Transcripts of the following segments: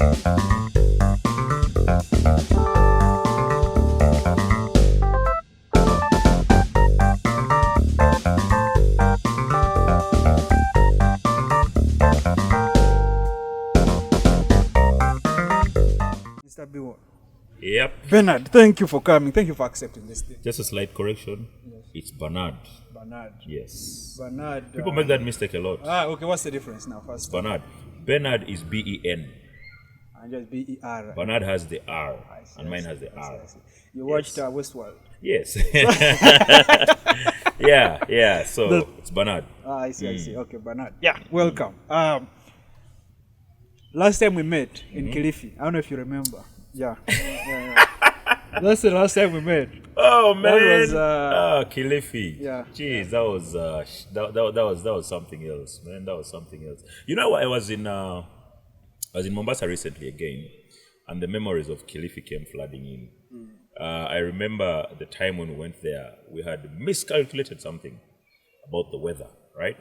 Mr. Biwa. Yep. Bernard, thank you for coming. Thank you for accepting this thing. Just a slight correction. Yes. It's Bernard. Bernard. Yes. Bernard. People make that mistake a lot. Okay. What's the difference now? First, Bernard. Bernard is B-E-N. and just B-E-R. Bernard has the R, see, and mine has the R. I see. You watched Westworld. Yes. yeah. So it's Bernard. I see. Okay, Bernard. Yeah, welcome. Last time we met in Kilifi. I don't know if you remember. Yeah. That's the last time we met. Oh man, that was, Kilifi. Yeah. Jeez, that was that was something else, man. That was something else. You know what? I was in Mombasa recently again, and the memories of Kilifi came flooding in. I remember the time when we went there, we had miscalculated something about the weather, right?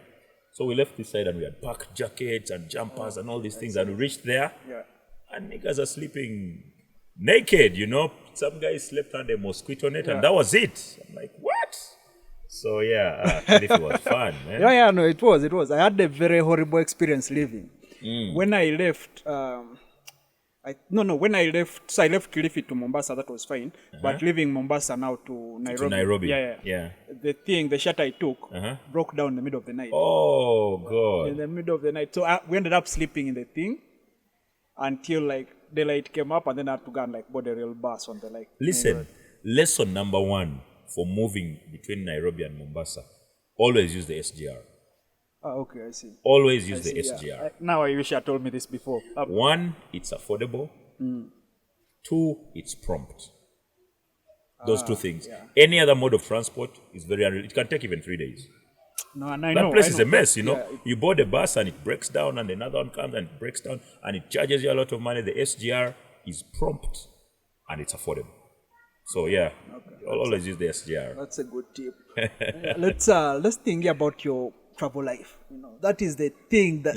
So we left this side and we had packed jackets and jumpers and all these things, and we reached there, and niggas are sleeping naked, you know. Some guys slept under a mosquito net, and that was it. I'm like, what? So yeah, Kilifi was fun, man. Yeah, no, it was. I had a very horrible experience living. When I left, when I left, so I left Kilifi to Mombasa, that was fine. But leaving Mombasa now to Nairobi. To Nairobi. Yeah. The shuttle I took broke down in the middle of the night. Oh, God. In the middle of the night. So we ended up sleeping in the thing until like daylight came up, and then I had to go and like board a real bus on the like. Listen, lesson number 1 for moving between Nairobi and Mombasa: always use the SGR. Okay, I see. Always use the SGR. Yeah. Now I wish you had told me this before. 1, it's affordable. 2, it's prompt. Those two things. Yeah. Any other mode of transport is very unreal. It can take even 3 days. No, and that place is a mess, you know. Yeah, you board a bus and it breaks down, and another one comes and it breaks down, and it charges you a lot of money. The SGR is prompt and it's affordable. So yeah, always use the SGR. That's a good tip. Let's think about your travel life. You know, that is the thing that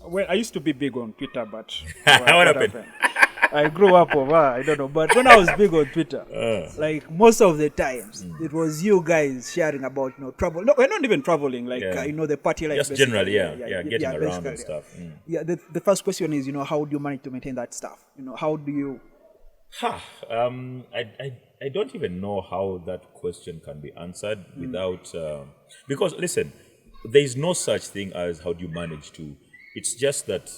when I used to be big on Twitter, but what happened? I grew up over, I don't know, but when I was big on Twitter, like most of the times, it was you guys sharing about, you know, travel. No, we're not even traveling, like, you know, the party life. Just generally, getting around and stuff. Yeah, the first question is, you know, how do you manage to maintain that stuff? You know, how do you... I don't even know how that question can be answered without... because, listen, there is no such thing as how do you manage to... It's just that,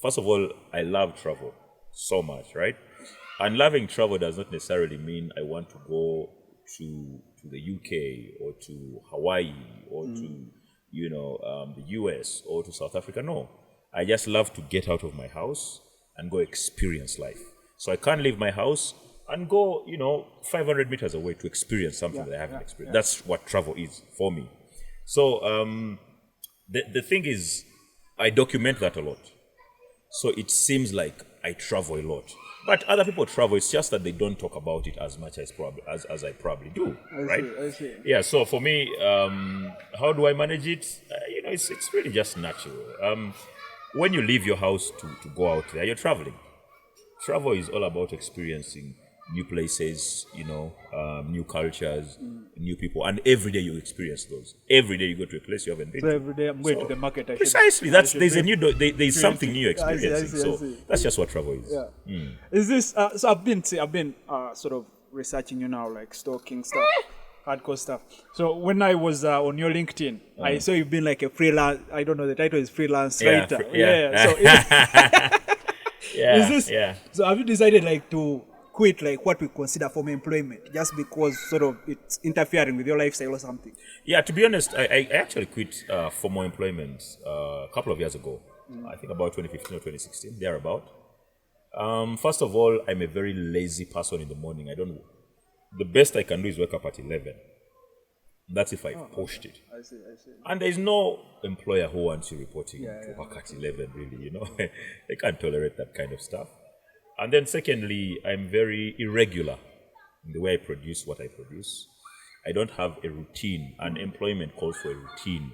first of all, I love travel so much, right? And loving travel does not necessarily mean I want to go to the UK or to Hawaii or to, you know, the US or to South Africa. No, I just love to get out of my house and go experience life. So I can't leave my house and go, you know, 500 meters away to experience something that I haven't experienced. That's what travel is for me. So the thing is, I document that a lot. So it seems like I travel a lot. But other people travel, it's just that they don't talk about it as much as I probably do, right? I see. Yeah, so for me, how do I manage it? You know, it's really just natural. When you leave your house to go out there, you're traveling. Travel is all about experiencing new places, you know, new cultures, new people, and every day you experience those. Every day you go to a place you haven't been. So every day I'm going to the market. Precisely, there's something new you're experiencing. I see. That's just what travel is. Yeah. Is this? So I've been sort of researching you now, like stalking stuff, hardcore stuff. So when I was on your LinkedIn, I saw you've been like a freelance. I don't know, the title is freelance writer. So is this? So have you decided like to quit like what we consider formal employment just because sort of it's interfering with your lifestyle or something? Yeah, to be honest, I actually quit formal employment a couple of years ago. I think about 2015 or 2016, thereabout. First of all, I'm a very lazy person in the morning. The best I can do is wake up at 11. That's if I've pushed it. I see. And there's no employer who wants you reporting to work at 11, really, you know. They can't tolerate that kind of stuff. And then secondly, I'm very irregular in the way I produce what I produce. I don't have a routine. And employment calls for a routine,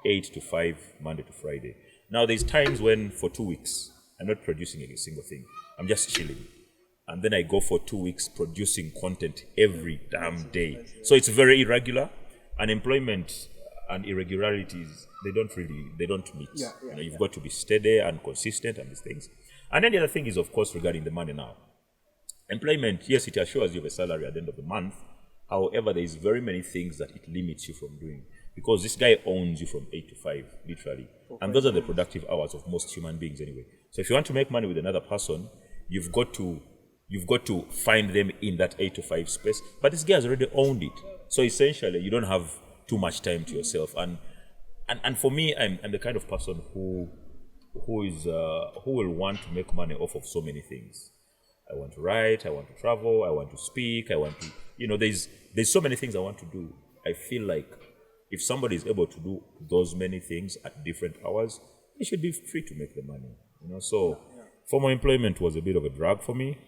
8 to 5, Monday to Friday. Now, there's times when for 2 weeks, I'm not producing a single thing. I'm just chilling. And then I go for 2 weeks producing content every damn day. So it's very irregular. Unemployment and irregularities, they don't meet. You've got to be steady and consistent and these things. And then the other thing is, of course, regarding the money now. Employment, yes, it assures you of a salary at the end of the month. However, there is very many things that it limits you from doing. Because this guy owns you from 8 to 5, literally. And those are the productive hours of most human beings anyway. So if you want to make money with another person, you've got to find them in that 8 to 5 space. But this guy has already owned it. So essentially, you don't have too much time to yourself. And for me, I'm the kind of person who will want to make money off of so many things. I want to write, I want to travel, I want to speak, I want to, there's so many things I want to do. I feel like if somebody is able to do those many things at different hours, they should be free to make the money. So formal employment was a bit of a drag for me.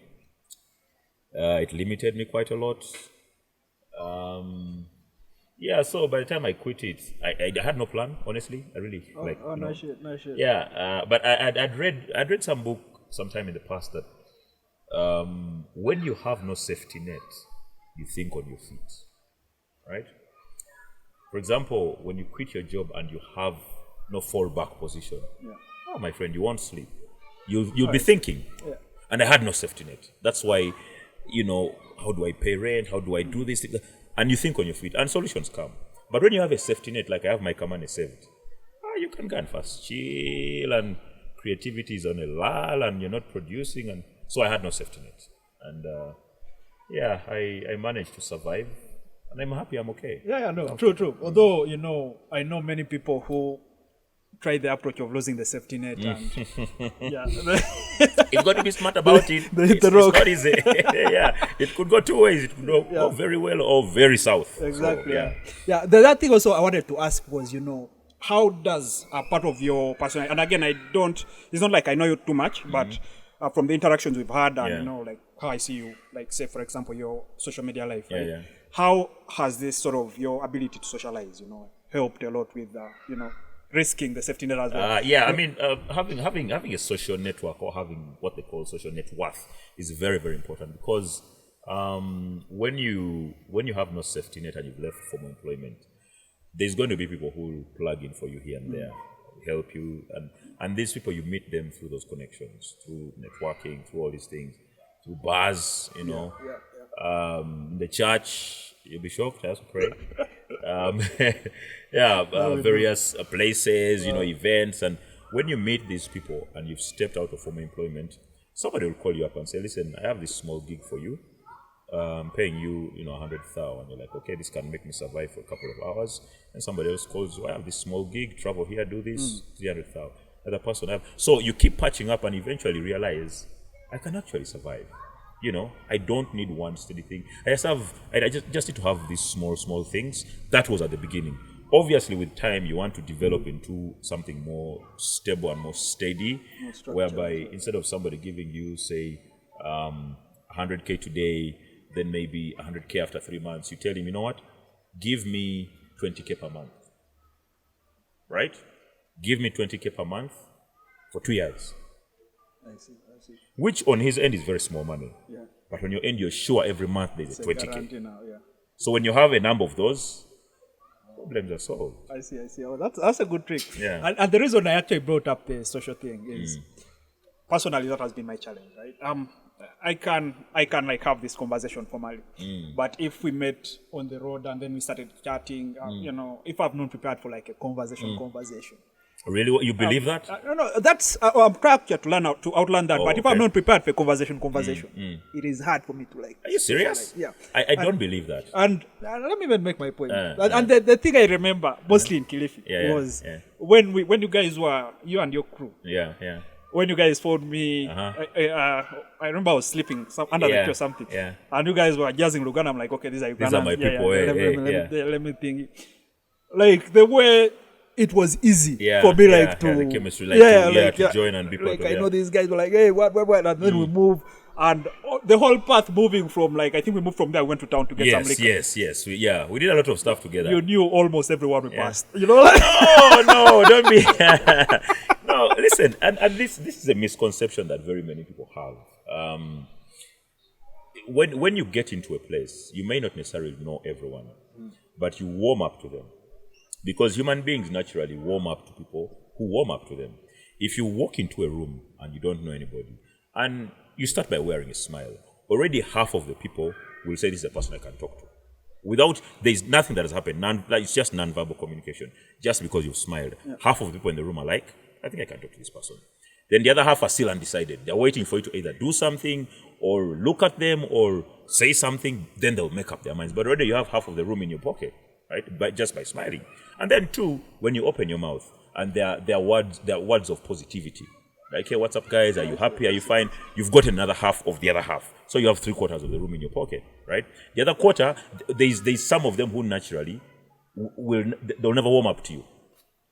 It limited me quite a lot. So by the time I quit it, I had no plan, honestly. I really no shit. Yeah, but I'd read some book sometime in the past that when you have no safety net, you think on your feet, right? For example, when you quit your job and you have no fallback position, oh my friend, you won't sleep. You'll be thinking. Yeah. And I had no safety net. That's why, how do I pay rent? How do I do this? And you think on your feet, and solutions come. But when you have a safety net, like I have my company saved, you can go and fast chill, and creativity is on a lull, and you're not producing. And so I had no safety net. And I managed to survive. And I'm happy, I'm okay. True. Although, I know many people who try the approach of losing the safety net. And, You've got to be smart about it. It's not easy. It could go two ways. It could go very well or very south. Exactly. So, the other thing also I wanted to ask was, how does a part of your personality, and again, it's not like I know you too much, but from the interactions we've had and, like how I see you, like say, for example, your social media life, right? How has this sort of your ability to socialize, helped a lot with, risking the safety net as well? I mean, having a social network or having what they call social net worth is very, very important because when you have no safety net and you've left formal employment, there's going to be people who will plug in for you here and there, help you, and these people, you meet them through those connections, through networking, through all these things, through bars, the church, you'll be shocked, I have to pray. Various places, events. And when you meet these people and you've stepped out of formal employment, somebody will call you up and say, listen, I have this small gig for you. I'm paying you, 100,000. And you're like, okay, this can make me survive for a couple of hours. And somebody else calls you, I have this small gig, travel here, do this, 300,000. Another person so you keep patching up and eventually realize, I can actually survive. I don't need one steady thing. I just need to have these small things. That was at the beginning. Obviously, with time, you want to develop into something more stable and more steady, whereby instead of somebody giving you, say, 100K today, then maybe 100K after 3 months, you tell him, you know what? Give me 20K per month. Right? Give me 20K per month for 2 years. I see. Which on his end is very small money. Yeah. But on your end, you're sure every month there's a 20K. Now, So when you have a number of those, problems are solved. I see. Oh, that's a good trick. Yeah. And the reason I actually brought up the social thing is, personally, that has been my challenge, right? I can like have this conversation formally, but if we met on the road and then we started chatting, if I've not prepared for like a conversation. Really? You believe that? No, that's I'm trying to learn to outline that. But if I'm not prepared for conversation, it is hard for me to like. Are you serious? Yeah. I don't believe that. And let me even make my point. And the thing I remember mostly in Kilifi was when you guys were, you and your crew. Yeah. When you guys phoned me, I remember I was sleeping under the tree or something. Yeah. And you guys were jazzing Luganda. I'm like, okay, these are Ugandans. These are my people. Let me think. Like the way it was easy for me, the chemistry, to join and be part of it. I know these guys were like, hey, what, and then we move, and the whole path moving from I think we moved from there, we went to town to get some liquor. Yes. We did a lot of stuff together. You knew almost everyone we passed. No, don't be. No, listen, and this is a misconception that very many people have. When you get into a place, you may not necessarily know everyone, but you warm up to them. Because human beings naturally warm up to people who warm up to them. If you walk into a room and you don't know anybody, and you start by wearing a smile, already half of the people will say, this is a person I can talk to. There's nothing that has happened. It's just non-verbal communication. Just because you've smiled. Yeah. Half of the people in the room are like, I think I can talk to this person. Then the other half are still undecided. They're waiting for you to either do something or look at them or say something. Then they'll make up their minds. But already you have half of the room in your pocket, right? Just by smiling. And then two, when you open your mouth and there are words of positivity. Like, hey, what's up, guys? Are you happy? Are you fine? You've got another half of the other half. So you have 3/4 of the room in your pocket, right? The other quarter, there's some of them who naturally they'll never warm up to you.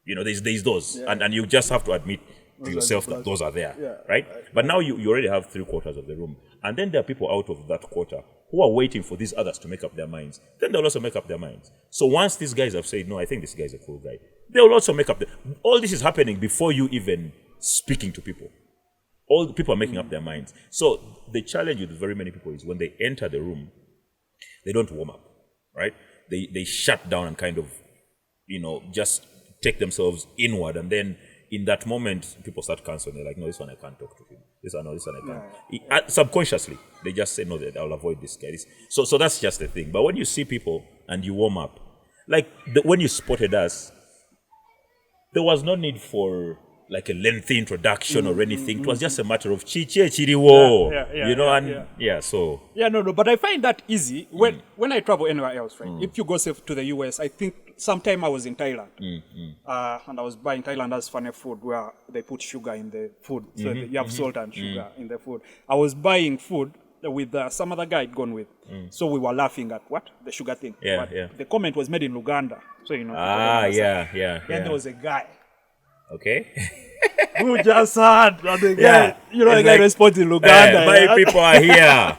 You know, there's those. Yeah. And you just have to admit to yourself that those are there, right? But now you already have 3/4 of the room. And then there are people out of that quarter who are waiting for these others to make up their minds. Then they'll also make up their minds. So once these guys have said, no, I think this guy's a cool guy, they'll also make up all this is happening before you even speaking to people. All the people are making up their minds. So the challenge with very many people is when they enter the room, they don't warm up, right? They shut down and kind of, just take themselves inward. And then in that moment, people start canceling. They're like, no, this one I can't talk to him. This one I can't. Subconsciously, they just say, no, I'll avoid this guy. So that's just the thing. But when you see people and you warm up, like when you spotted us, there was no need for like a lengthy introduction or anything. It was just a matter of chiche chiriwo, so. Yeah, no, but I find that easy when I travel anywhere else, right? If you go say to the US, I think sometime I was in Thailand, and I was buying Thailand's funny food where they put sugar in the food, so you have salt and sugar in the food. I was buying food with some other guy I'd gone with, so we were laughing at the sugar thing. The comment was made in Luganda, so Then there was a guy. Okay. Who just heard the guy, the guy responds in Luganda. My people are here.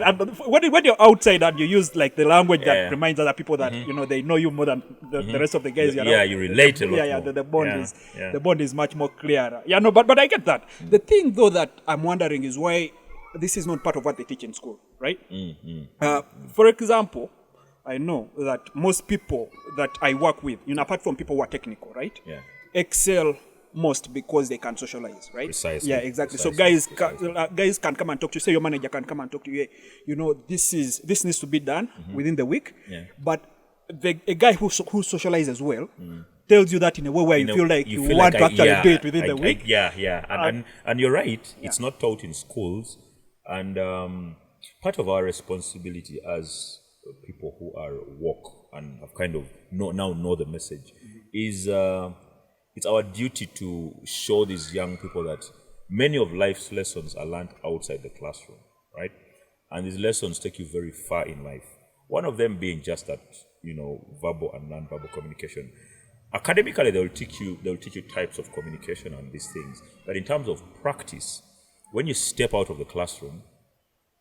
And when you're outside and you use like the language that reminds other people that they know you more than the rest of the guys. You relate a lot more. The bond is much more clearer. But I get that. The thing though that I'm wondering is why this is not part of what they teach in school, right? For example, I know that most people that I work with, apart from people who are technical, right? Excel most because they can socialize, right? Precisely. Yeah, exactly. Precisely. So guys can come and talk to you. Say your manager can come and talk to you. This needs to be done within the week. Yeah. But a guy who socializes well tells you that in a way where you feel like you want to actually do it within the week. And you're right. It's not taught in schools. And part of our responsibility as people who are woke and have kind of know the message is it's our duty to show these young people that many of life's lessons are learned outside the classroom, right? And these lessons take you very far in life. One of them being just that, verbal and non-verbal communication. Academically, they'll teach you types of communication and these things. But in terms of practice, when you step out of the classroom,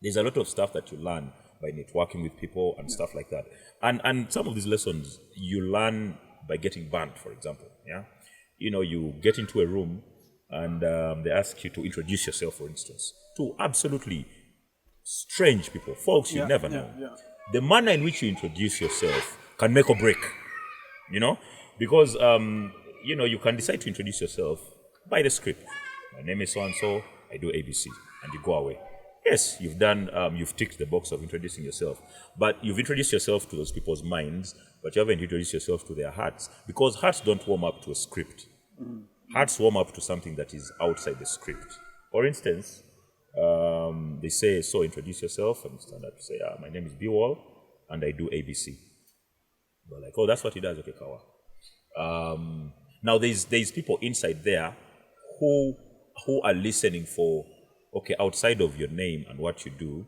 there's a lot of stuff that you learn by networking with people and stuff like that. And some of these lessons you learn by getting banned, for example. Yeah, you get into a room and they ask you to introduce yourself, for instance, to absolutely strange people, folks you never know. The manner in which you introduce yourself can make or break, because you can decide to introduce yourself by the script. My name is so and so. I do ABC, and you go away. Yes, you've ticked the box of introducing yourself, but you've introduced yourself to those people's minds, but you haven't introduced yourself to their hearts, because hearts don't warm up to a script. Hearts warm up to something that is outside the script. For instance, they say, so introduce yourself, and you stand up to say, my name is Biwal, and I do ABC. They're like, oh, that's what he does, okay, Kawa. Now there's people inside there who are listening for, okay, outside of your name and what you do,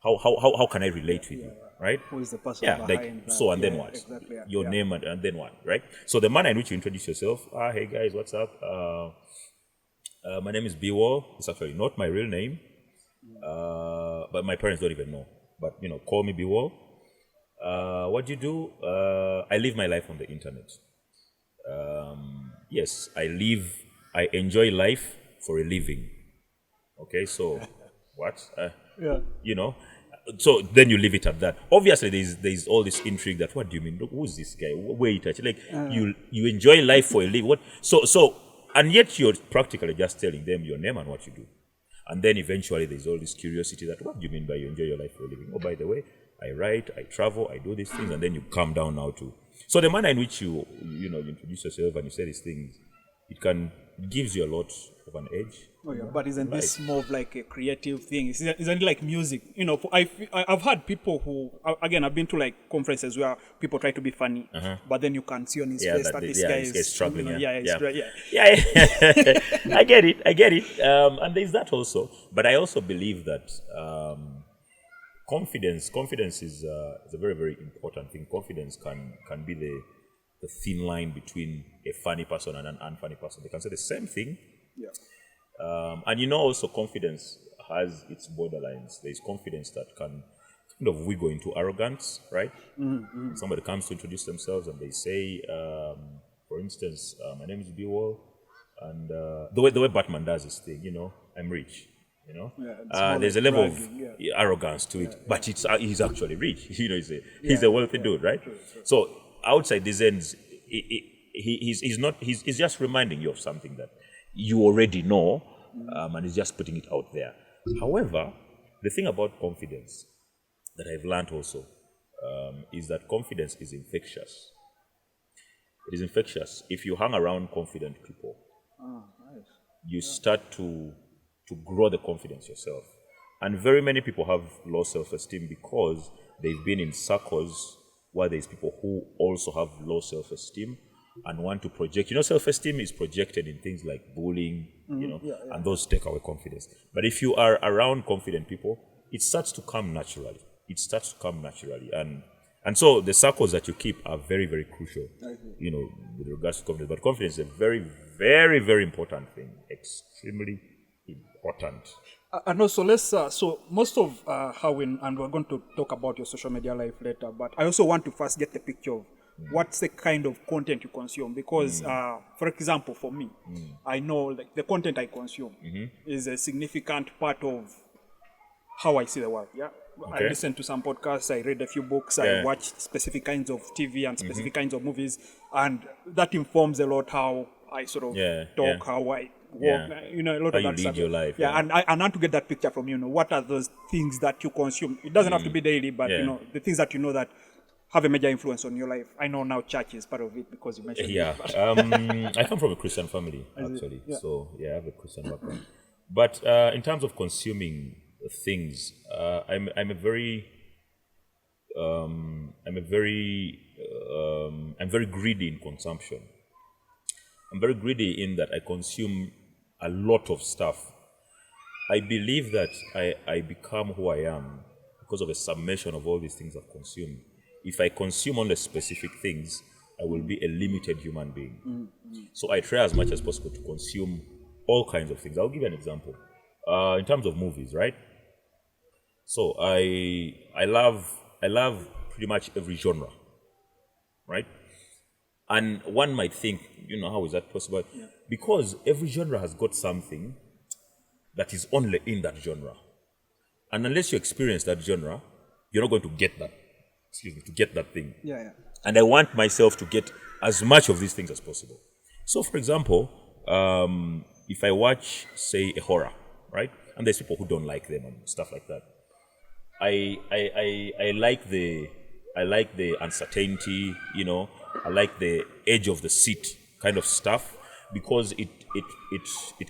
how can I relate with you, right? Who is the person behind that? So and then what? Exactly, your name and then what, right? So the manner in which you introduce yourself, hey guys, what's up? My name is Biwal. It's actually not my real name, but my parents don't even know. But call me Biwal. What do you do? I live my life on the internet. Yes, I enjoy life for a living. Okay, so what? Yeah. You know, so then you leave it at that. Obviously, there's all this intrigue that what do you mean? Look, who's this guy? Wait, actually, like you enjoy life for a living. What? So, and yet you're practically just telling them your name and what you do. And then eventually there's all this curiosity that what do you mean by you enjoy your life for a living? Oh, by the way, I write, I travel, I do these things, and then you calm down now too. So the manner in which you introduce yourself and you say these things, it gives you a lot of an edge. Oh yeah, but isn't this more of like a creative thing? Isn't it like music? You know, I've had people who, again, I've been to like conferences where people try to be funny, but then you can see on his face that this guy is struggling. Yeah. I get it. And there's that also. But I also believe that confidence is a very, very important thing. Confidence can be the thin line between a funny person and an unfunny person. They can say the same thing. Yeah. And also confidence has its borderlines. There's confidence that can kind of wiggle into arrogance, right? Mm-hmm. Somebody comes to introduce themselves and they say, for instance, my name is Biwol, and the way Batman does his thing, I'm rich. There's a level of arrogance to it, but he's actually rich. He's a wealthy dude, right? True. So outside these ends, he's just reminding you of something that you already know, and he's just putting it out there. However, the thing about confidence that I've learned also is that confidence is infectious. It is infectious. If you hang around confident people, you start to grow the confidence yourself. And very many people have low self-esteem because they've been in circles where there's people who also have low self-esteem and want to project. Self-esteem is projected in things like bullying, and those take away confidence. But if you are around confident people, it starts to come naturally. And so the circles that you keep are very, very crucial, with regards to confidence. But confidence is a very, very, very important thing. Extremely important. And also, so most of and we're going to talk about your social media life later, but I also want to first get the picture of what's the kind of content you consume. Because, for example, for me, I know like the content I consume is a significant part of how I see the world. Yeah. Okay. I listen to some podcasts, I read a few books, I watch specific kinds of TV and specific kinds of movies, and that informs a lot how I sort of talk, how I walk, a lot how of that you lead your life. And I want to get that picture from you. What are those things that you consume? It doesn't have to be daily, but the things that that have a major influence on your life. I know now church is part of it because you mentioned it. I come from a Christian family, actually. So, I have a Christian background. But in terms of consuming things, I'm very greedy in consumption. I'm very greedy in that I consume a lot of stuff. I believe that I become who I am because of a summation of all these things I've consumed. If I consume only specific things, I will be a limited human being. So I try as much as possible to consume all kinds of things. I'll give you an example. In terms of movies, right? So I love pretty much every genre, right? And one might think, how is that possible? Yeah. Because every genre has got something that is only in that genre. And unless you experience that genre, you're not going to get that. To get that thing. Yeah. And I want myself to get as much of these things as possible. So, for example, if I watch, say, a horror, right? And there's people who don't like them and stuff like that. I like the uncertainty, I like the edge of the seat kind of stuff because it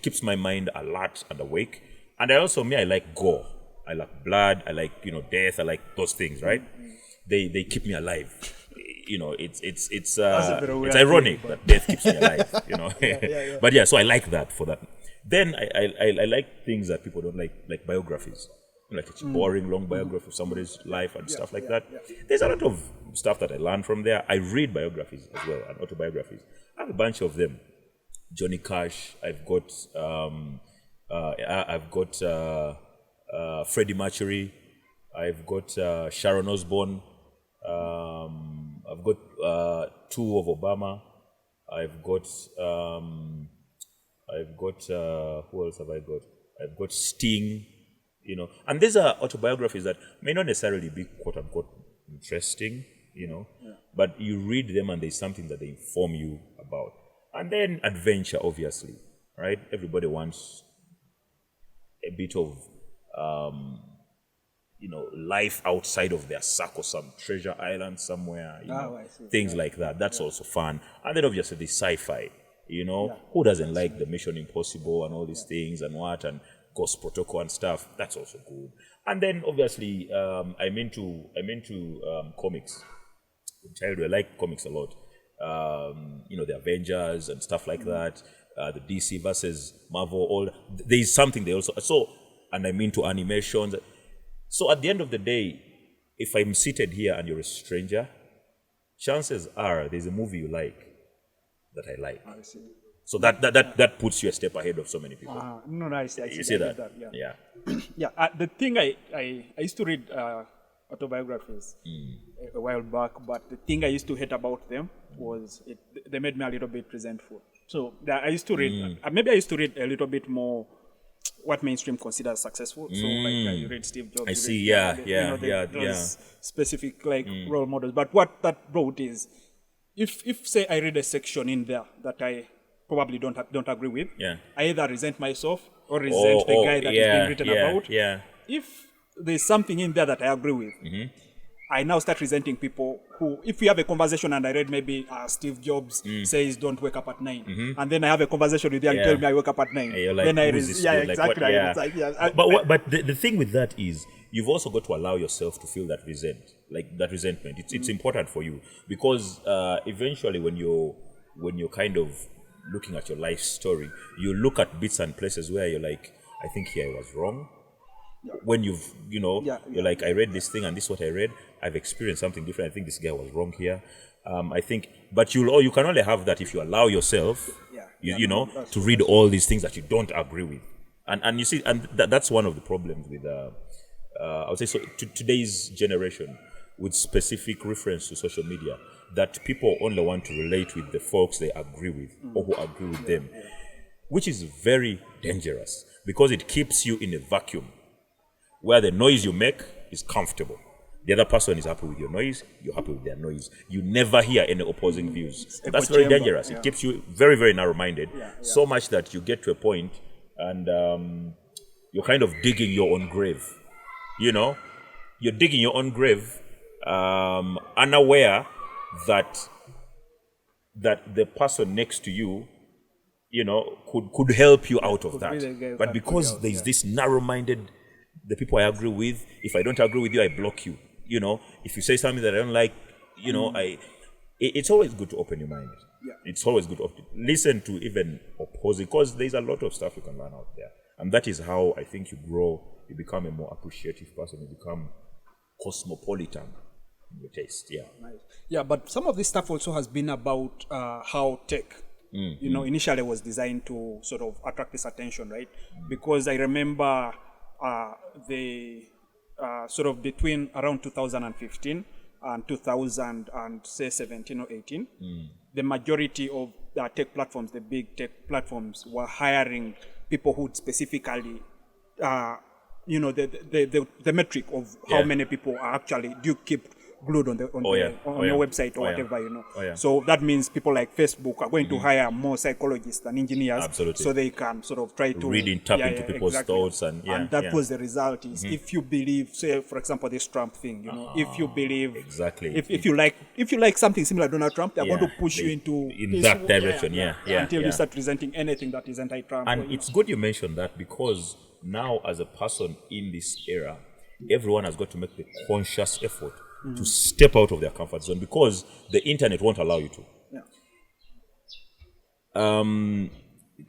keeps my mind alert and awake. And I like gore. I like blood. I like death. I like those things, right? They keep me alive. It's ironic that death keeps me alive. But so I like that for that. Then I like things that people don't like biographies. Like it's boring, long biography of somebody's life and stuff like that. There's a lot of stuff that I learned from there. I read biographies as well and autobiographies. I have a bunch of them. Johnny Cash. I've got Freddie Mercury. I've got Sharon Osbourne. I've got two of Obama. I've got who else have I got? I've got Sting, you know. And these are autobiographies that may not necessarily be quote unquote interesting, you know, but you read them and there's something that they inform you about. And then adventure, obviously, right? Everybody wants a bit of you know, life outside of their circle, some treasure island somewhere, you know, things like that. That's also fun. And then obviously the sci-fi, you know, who doesn't like the Mission Impossible and all these things and what, and Ghost Protocol and stuff. That's also good. And then obviously I'm into comics. In childhood, I like comics a lot. You know, the Avengers and stuff like that. The DC versus Marvel. All there's something they also and I'm into animations. So at the end of the day, if I'm seated here and you're a stranger, chances are there's a movie you like that I like. I see. So that puts you a step ahead of so many people. No, I see. You see that? Yeah. The thing I used to read autobiographies a while back, but the thing I used to hate about them was they made me a little bit resentful. So I used to read, maybe I used to read a little bit more what mainstream considers successful. So like you read Steve Jobs. I see, those specific like role models. But what that brought is, if say I read a section in there that I probably don't agree with, I either resent myself or resent the guy that is being written about. If there's something in there that I agree with, I now start resenting people who, if we have a conversation and I read maybe Steve Jobs says don't wake up at 9, and then I have a conversation with you and tell me I wake up at 9, like, then I exactly. But the thing with that is you've also got to allow yourself to feel that resentment. It's important for you because eventually when you're kind of looking at your life story, you look at bits and places where you're like, I think here I was wrong. When you're like, I read this thing and this is what I read. I've experienced something different. I think this guy was wrong here. I think, but you can only have that if you allow yourself, to read all these things that you don't agree with. And you see, and that's one of the problems with, I would say, so today's generation, with specific reference to social media, that people only want to relate with the folks they agree with or who agree with them, which is very dangerous because it keeps you in a vacuum where the noise you make is comfortable. The other person is happy with your noise, you're happy with their noise. You never hear any opposing views. That's very dangerous. It keeps you very, very narrow-minded, so much that you get to a point and you're kind of digging your own grave. You know? You're digging your own grave, unaware that the person next to you, could help you out of that. But because there's this narrow-minded, the people I agree with, if I don't agree with you, I block you. If you say something that I don't like, it's always good to open your mind. It's always good to listen to even opposing, because there's a lot of stuff you can learn out there. And that is how I think you grow, you become a more appreciative person, you become cosmopolitan in your taste. But some of this stuff also has been about how tech, initially was designed to sort of attract this attention, right? Because I remember the sort of between around 2015 and 2017 or 18, the majority of the tech platforms, the big tech platforms, were hiring people who specifically, the metric of how many people are actually do keep glued on your website or whatever, So that means people like Facebook are going to hire more psychologists than engineers, so they can sort of try to tap into people's thoughts, and that was the result. Is if you believe, say for example, this Trump thing, if you believe if you like something similar to Donald Trump, they're going to push you into that direction, until you start resenting anything that is anti-Trump. And it's good you mentioned that, because now as a person in this era, everyone has got to make the conscious effort to step out of their comfort zone, because the internet won't allow you to.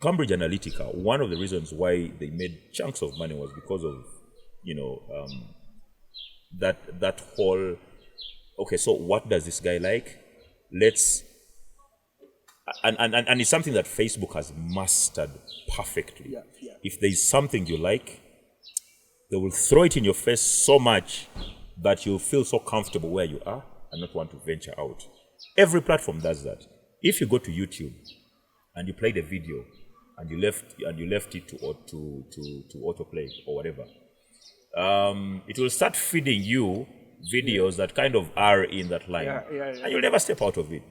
Cambridge Analytica, one of the reasons why they made chunks of money was because of, that whole, okay, so what does this guy like? Let's, and it's something that Facebook has mastered perfectly. If there's something you like, they will throw it in your face so much that you'll feel so comfortable where you are and not want to venture out. Every platform does that. If you go to YouTube and you play the video and you left it to autoplay or whatever, it will start feeding you videos that kind of are in that line, and you'll never step out of it.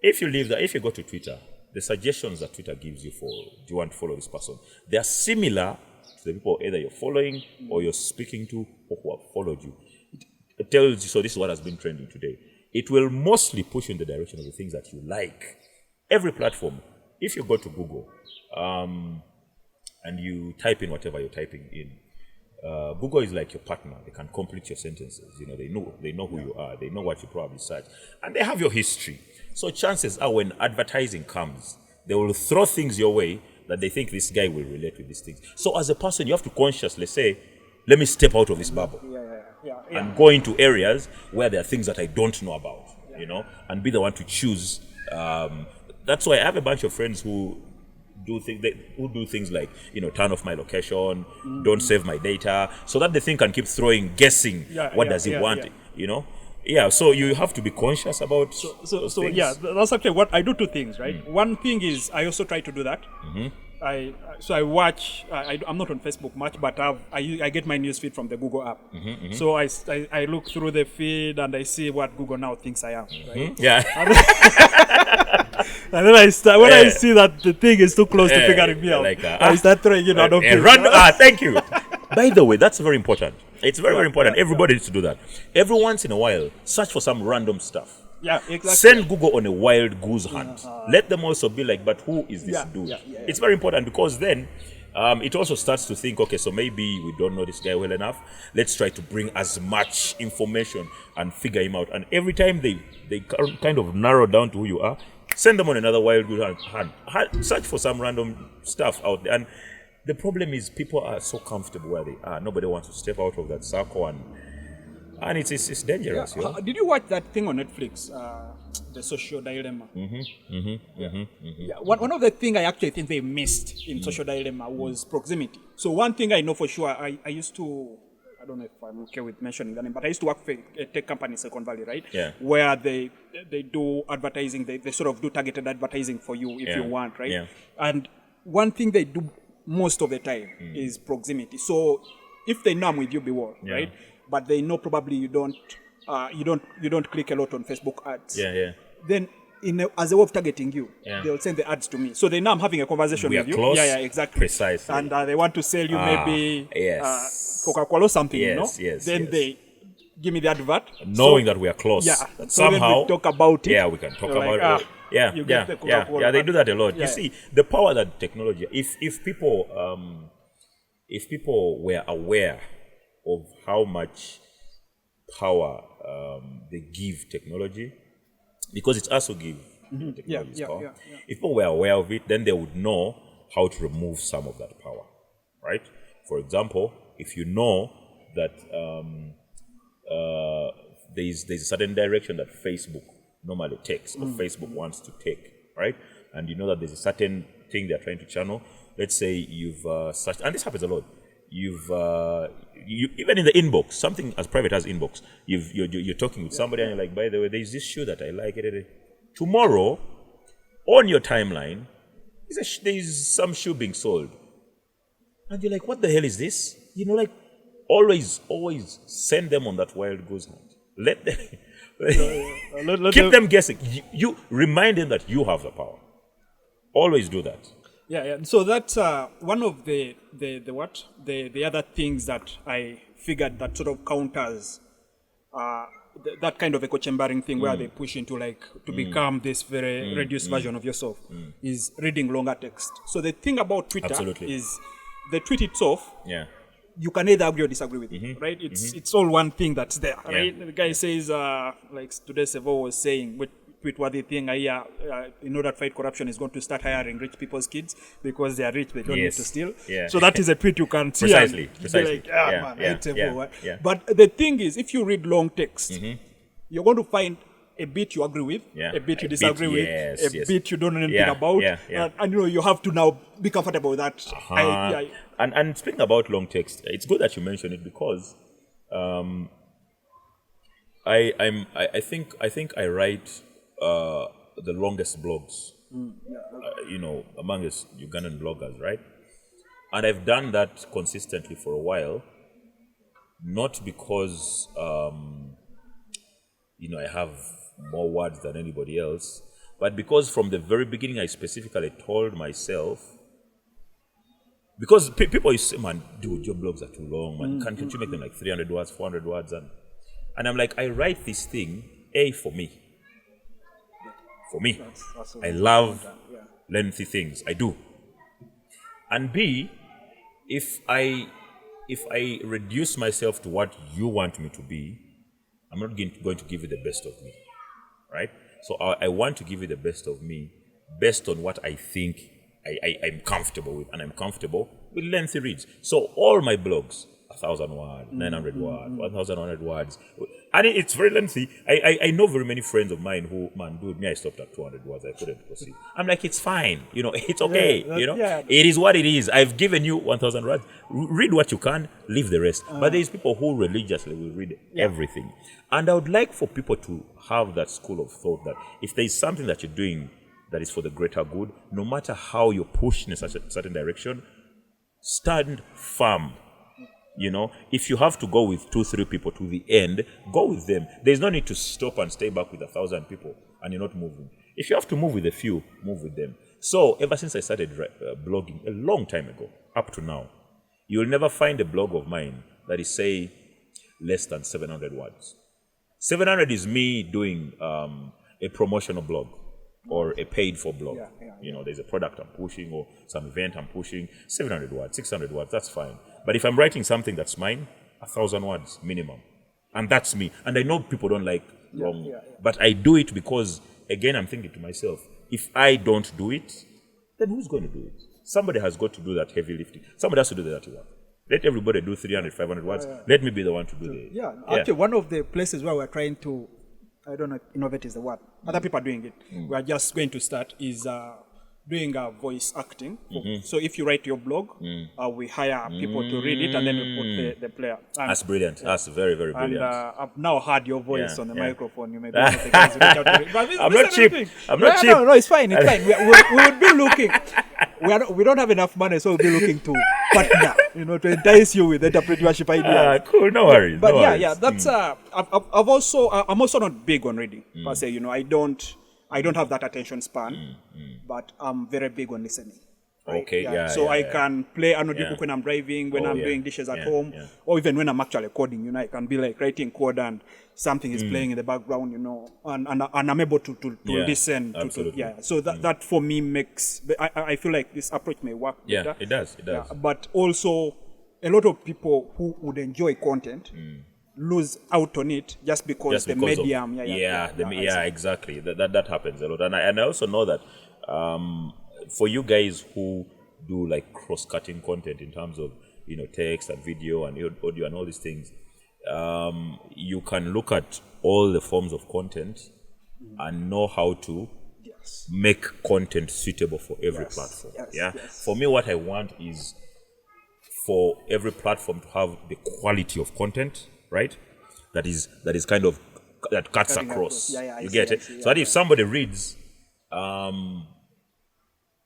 If you leave that, if you go to Twitter, the suggestions that Twitter gives you for, do you want to follow this person? They are similar to the people either you're following or you're speaking to or who have followed you. It tells you, so this is what has been trending today. It will mostly push you in the direction of the things that you like. Every platform, if you go to Google and you type in whatever you're typing in, Google is like your partner. They can complete your sentences. You know, they know who you are. They know what you probably search, and they have your history. So chances are, when advertising comes, they will throw things your way that they think this guy will relate with these things. So as a person, you have to consciously say, "Let me step out of this bubble and go into areas where there are things that I don't know about." You know, and be the one to choose. That's why I have a bunch of friends who do things like, you know, turn off my location, don't save my data, so that the thing can keep guessing what does he want, you know. So you have to be conscious about those things. That's actually what I do. Two things, right? One thing is I also try to do that. I watch. I'm not on Facebook much, but I get my news feed from the Google app. So I look through the feed and I see what Google now thinks I am. Right? And then I start when I see that the thing is too close to figuring me out. I start throwing it out of thank you. By the way, that's very important. It's very, very important. Everybody needs to do that. Every once in a while, search for some random stuff. Yeah, exactly. Send Google on a wild goose hunt. Let them also be like, but who is this dude? It's very important, because then it also starts to think, okay, so maybe we don't know this guy well enough. Let's try to bring as much information and figure him out. And every time they kind of narrow down to who you are, send them on another wild goose hunt. Search for some random stuff out there. And the problem is, people are so comfortable where they are. Nobody wants to step out of that circle, and it's dangerous. Did you watch that thing on Netflix, The Social Dilemma? One of the things I actually think they missed in Social Dilemma was proximity. So one thing I know for sure, I used to, I don't know if I'm okay with mentioning the name, but I used to work for a tech company in Silicon Valley, right? Where they do advertising, they sort of do targeted advertising for you if you want, right? And one thing they do most of the time is proximity. So if they know I'm with you, beware, right? But they know probably you don't click a lot on Facebook ads. Then as a way of targeting you, they'll send the ads to me. So they know I'm having a conversation with you. Close, exactly. Precisely. And they want to sell you maybe Coca-Cola or something, you know? Then they give me the advert. Knowing that we are close. So somehow we talk about it. We can talk about it. They do that a lot. You see, the power that technology, if people were aware of how much power they give technology, because it's us who give technology power. If people were aware of it, then they would know how to remove some of that power, right? For example, if you know that there's a certain direction that Facebook normally takes, or Facebook wants to take, right? And you know that there's a certain thing they're trying to channel. Let's say you've searched, and this happens a lot. You even in the inbox, something as private as inbox, you're talking with somebody and you're like, by the way, there's this shoe that I like. Tomorrow, on your timeline, there's some shoe being sold, and you're like, what the hell is this? You know, like, always send them on that wild goose hunt. Let them keep them guessing. You remind them that you have the power. Always do that. So that's one of the other things that I figured that sort of counters that kind of echo chambering thing where they push into to become this very reduced version of yourself is reading longer text. So the thing about Twitter is the tweet itself. You can either agree or disagree with it, right? It's all one thing that's there, right? The guy says, like today Sevo was saying, tweet-worthy thing, in order to fight corruption, is going to start hiring rich people's kids because they are rich, they don't need to steal. So that is a tweet you can see. Precisely. But the thing is, if you read long text, you're going to find a bit you agree with, a bit you disagree with, a bit you don't know anything about, and you have to now be comfortable with that. And speaking about long text, it's good that you mentioned it, because I think I write the longest blogs, amongst Ugandan bloggers, right? And I've done that consistently for a while, not because, I have more words than anybody else, but because from the very beginning I specifically told myself, because people used to say, man, dude, your blogs are too long, man. Can't you make them like 300 words, 400 words? And I'm like, I write this thing, A, for me. For me. That's I love lengthy things. I do. And B, if I reduce myself to what you want me to be, I'm not going to give you the best of me. Right? So I want to give you the best of me based on what I think I'm comfortable with, and I'm comfortable with lengthy reads. So all my blogs, 1,000 words, 900 words, 1,100 words, and it's very lengthy. I know very many friends of mine who, man, dude, I stopped at 200 words. I couldn't proceed. I'm like, it's fine. It's okay. It is what it is. I've given you 1,000 words. Read what you can, leave the rest. But there's people who religiously will read everything. And I would like for people to have that school of thought that if there is something that you're doing that is for the greater good, no matter how you're pushed in a certain direction, stand firm. If you have to go with 2-3 people to the end, go with them. There's no need to stop and stay back with 1,000 people and you're not moving. If you have to move with a few, move with them. So ever since I started blogging a long time ago, up to now, you'll never find a blog of mine that is, say, less than 700 words. 700 is me doing a promotional blog or a paid for blog. There's a product I'm pushing or some event I'm pushing. 700 words, 600 words, that's fine. But if I'm writing something that's mine, 1,000 words minimum. And that's me. And I know people don't like long, but I do it because, again, I'm thinking to myself, if I don't do it, then who's going to do it? Somebody has got to do that heavy lifting. Somebody has to do the dirty work. Let everybody do 300, 500 words. Let me be the one to do the... Actually, one of the places where we're trying to, I don't know if innovate is the word, other people are doing it. We're just going to start is doing voice acting. So if you write your blog, we hire people to read it and then we put the player. And, that's brilliant. That's very, very brilliant. And I've now heard your voice on the microphone. You may be one of the guys who reach out to read. But I'm not cheap. I'm not cheap. No, it's fine. It's fine. We would be looking. We don't have enough money, so we'll be looking to partner, to entice you with entrepreneurship ideas. Cool. No worries. But that's. I'm also not big on reading per se. I don't have that attention span, but I'm very big on listening. Right? Okay, So I can play audiobook when I'm driving, when I'm doing dishes at home, or even when I'm actually coding. I can be like writing code and something is playing in the background, and I'm able to listen. Absolutely. So that for me makes, I feel like this approach may work better. It does. But also, a lot of people who would enjoy content lose out on it just because the medium. Exactly. That happens a lot, and I also know that for you guys who do like cross-cutting content in terms of text and video and audio and all these things, you can look at all the forms of content and know how to make content suitable for every platform. For me, what I want is for every platform to have the quality of content, right? That is kind of that cuts across. You get it? So that if somebody reads,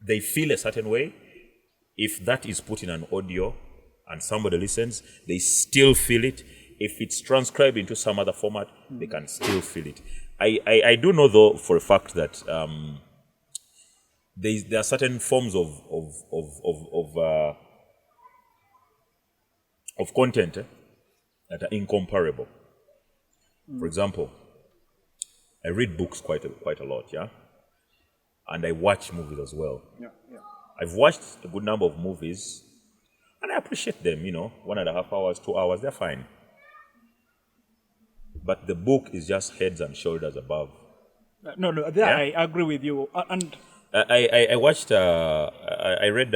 they feel a certain way. If that is put in an audio and somebody listens, they still feel it. If it's transcribed into some other format, they can still feel it. I do know though for a fact that there are certain forms of content that are incomparable. For example, I read books quite a lot, and I watch movies as well. I've watched a good number of movies, and I appreciate them. 1.5 hours, 2 hours, they're fine. But the book is just heads and shoulders above. I agree with you. And I watched. I read.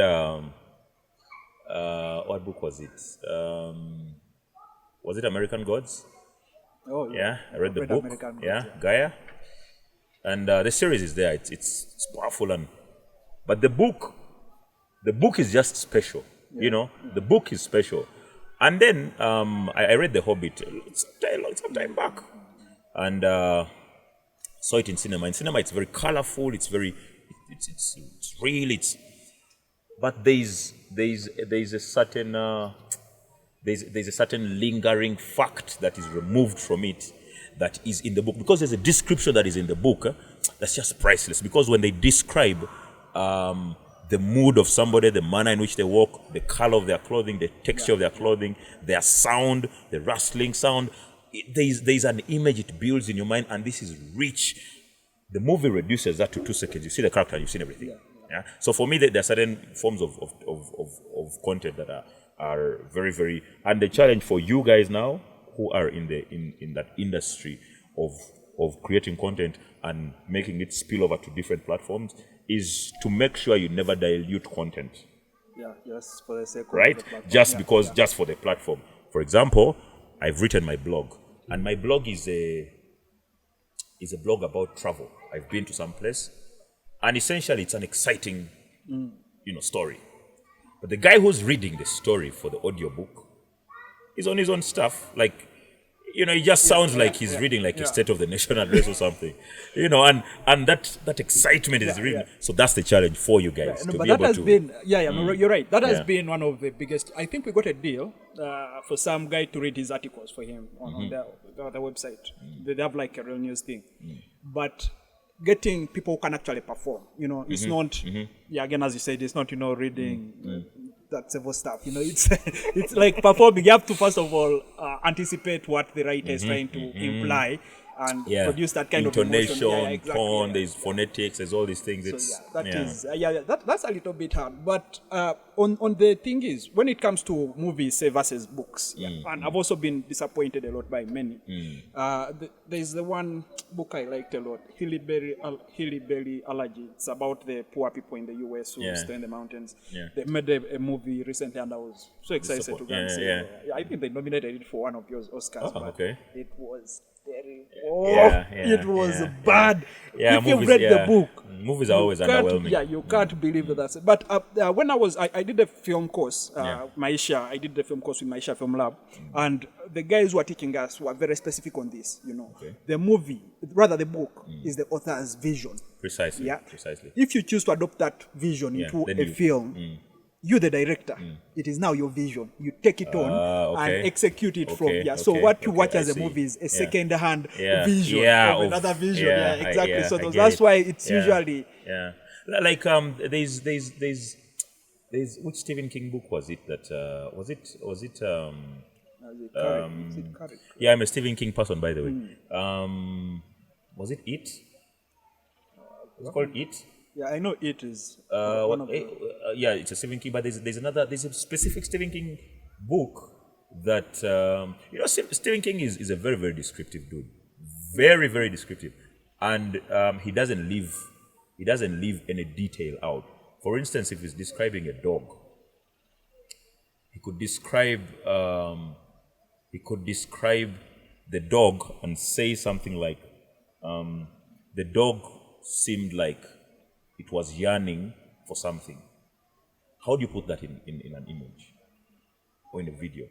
What book was it? Was it American Gods? Oh yeah. I read the book. Gaia. And the series is there. It's powerful, but the book is just special. The book is special. And then I read The Hobbit some time back, and saw it in cinema. In cinema, it's very colorful. It's very, it's real. But there's a certain there's a certain lingering fact that is removed from it that is in the book, because there's a description that is in the book that's just priceless. Because when they describe the mood of somebody, the manner in which they walk, the color of their clothing, the texture of their clothing, their sound, the rustling sound, there's an image it builds in your mind, and this is rich. The movie reduces that to 2 seconds. You see the character, you've seen everything. Yeah. So for me, there are certain forms of content that are very, very, and the challenge for you guys now who are in that industry of creating content and making it spill over to different platforms is to make sure you never dilute content. Yeah, just for the sake of right? the platform. Just for the platform. For example, I've written my blog, and my blog is a blog about travel. I've been to some place, and essentially it's an exciting, story. But the guy who's reading the story for the audiobook is on his own stuff. Like, it just sounds like he's reading like a State of the Nation address or something. And that excitement is reading. Yeah. So that's the challenge for you guys to but be that able has to. been, you're right. That has been one of the biggest. I think we got a deal for some guy to read his articles for him on their website. They have like a real news thing. But getting people who can actually perform, it's not, again, as you said, it's not, reading that several stuff. It's like performing. You have to, first of all, anticipate what the writer is trying to imply and produce that kind intonation, of emotion. tone, there's phonetics, there's all these things. That's a little bit hard. But on the thing is, when it comes to movies, say, versus books, and I've also been disappointed a lot by many. There's the one book I liked a lot, Hillyberry Allergy. It's about the poor people in the US who stay in the mountains. They made a movie recently, and I was so excited to go and see. I think they nominated it for one of your Oscars. It was very it was bad. If you've read the book, movies are always underwhelming. You can't believe that. But when I did a film course, Maisha, I did the film course with Maisha Film Lab, and the guys who were teaching us were very specific on this. The movie, rather the book, is the author's vision. Precisely. If you choose to adopt that vision into a film, you, the director, it is now your vision. You take it on and execute it from. So what you watch as a movie is a second-hand vision of another vision. Exactly. So that's why it's usually like there's which Stephen King book was it that was it I'm a Stephen King person, by the way. Was it It? It's called It. Yeah, I know It is one of the... it's a Stephen King, but there's a specific Stephen King book that Stephen King is a very, very descriptive dude, very, very descriptive, and he doesn't leave any detail out. For instance, if he's describing a dog, he could describe the dog and say something like the dog seemed like it was yearning for something. How do you put that in an image or in a video?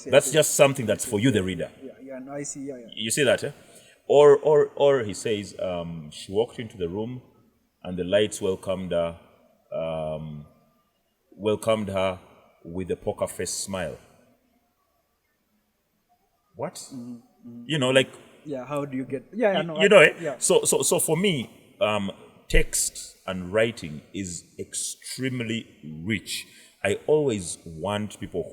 That's just something that's for you, the reader. I see. You see that, eh? Or he says, she walked into the room and the lights welcomed her with a poker face smile. What? How do you get? So for me, text and writing is extremely rich. I always want people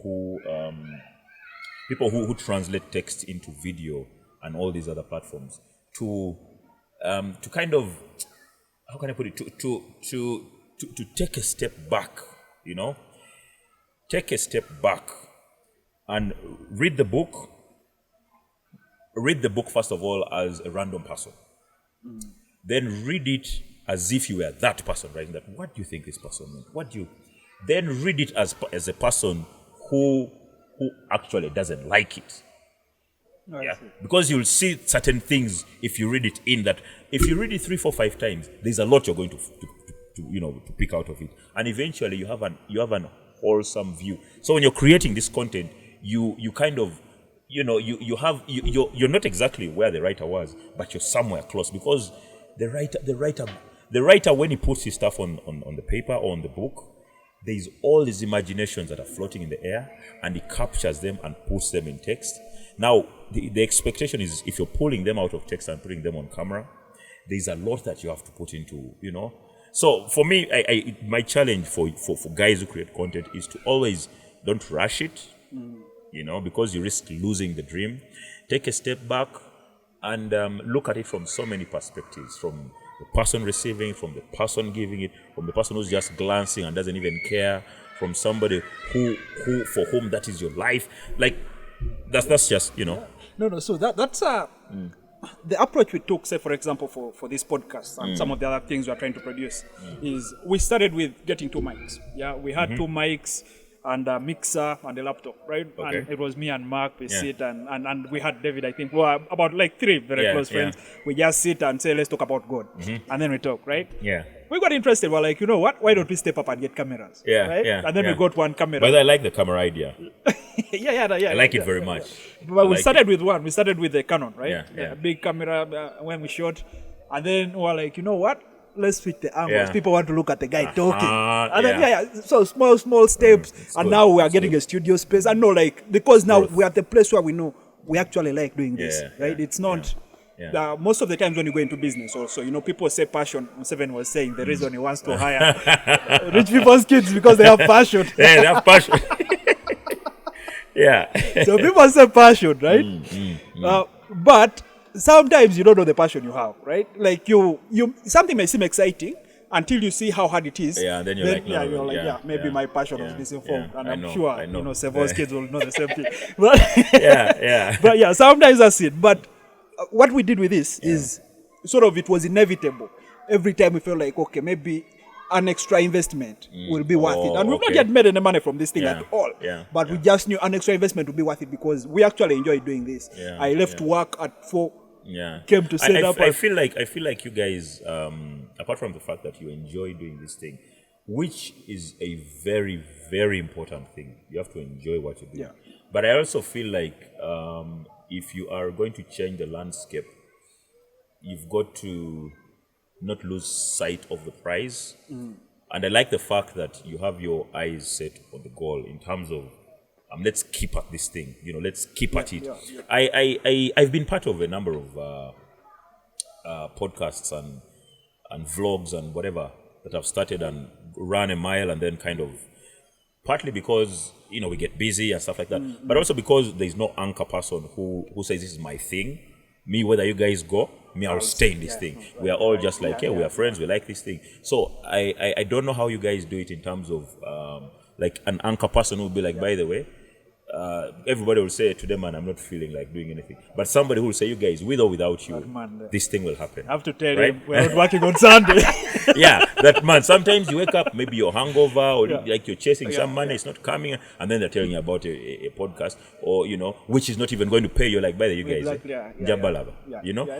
who translate text into video and all these other platforms to kind of, how can I put it, to take a step back, take a step back and read the book first of all as a random person. Then read it as if you were that person writing that. What do you think this person meant? Then read it as a person who actually doesn't like it. Because you'll see certain things if you read it if you read it 3, 4, 5 times, there's a lot you're going to pick out of it, and eventually you have an wholesome view. So when you're creating this content, you kind of you're not exactly where the writer was, but you're somewhere close, because the writer when he puts his stuff on the paper or on the book, there's all these imaginations that are floating in the air, and he captures them and puts them in text. Now, the expectation is, if you're pulling them out of text and putting them on camera, there's a lot that you have to put into, So for me, my challenge for guys who create content is to always don't rush it, because you risk losing the dream. Take a step back and look at it from so many perspectives, from the person receiving, from the person giving it, from the person who's just glancing and doesn't even care, from somebody who for whom that is your life. Like, that's just, No. So that's the approach we took, say, for example, for this podcast and some of the other things we are trying to produce, is we started with getting 2 mics. Yeah, we had 2 mics and a mixer and a laptop, right? Okay. And it was me and Mark, we sit and we had David, I think, about like 3 very close friends. We just sit and say, let's talk about God. And then we talk, right? Yeah. We got interested. We're like, you know what? Why don't we step up and get cameras? Right? And then we got 1 camera. But I like the camera idea. yeah. I like it very much. But we started with 1. We started with the Canon, right? Yeah. Big camera when we shot. And then we're like, you know what? Let's switch the angles. Yeah. People want to look at the guy talking. And then, so small steps. And now we are getting a studio space. And no, because now we're at the place where we know we actually like doing this, right? It's not... most of the times when you go into business also, people say passion. Seven was saying the reason he wants to hire rich people's kids because they have passion. Yeah, they have passion. So people say passion, right? But sometimes you don't know the passion you have, right? Like you something may seem exciting until you see how hard it is. Yeah, and then you're maybe my passion was misinformed. And I'm sure, I know. Seven's kids will know the same thing. But But sometimes that's it. But what we did with this is sort of, it was inevitable. Every time we felt like, okay, maybe an extra investment will be worth it. And we've not yet made any money from this thing at all. But we just knew an extra investment would be worth it because we actually enjoy doing this. I left work at 4, came to set up. I feel like you guys, apart from the fact that you enjoy doing this thing, which is a very, very important thing. You have to enjoy what you do. But I also feel like if you are going to change the landscape, you've got to not lose sight of the prize. And I like the fact that you have your eyes set on the goal in terms of let's keep at this thing, let's keep at it. I've been part of a number of podcasts and vlogs and whatever that have started and run a mile, and then kind of partly because we get busy and stuff like that, but also because there's no anchor person who says this is my thing. Me, whether you guys go, I'll stay in this thing. We are all just like, we are friends, we like this thing. So I don't know how you guys do it in terms of like an anchor person will be like, by the way, everybody will say to them, man, I'm not feeling like doing anything. But somebody who will say, you guys, with or without you, this thing will happen. I have to tell him, we're not working on Sunday. That man, sometimes you wake up, maybe you're hungover or like you're chasing some money, it's not coming, and then they're telling you about a podcast or, which is not even going to pay you, like, by the you guys.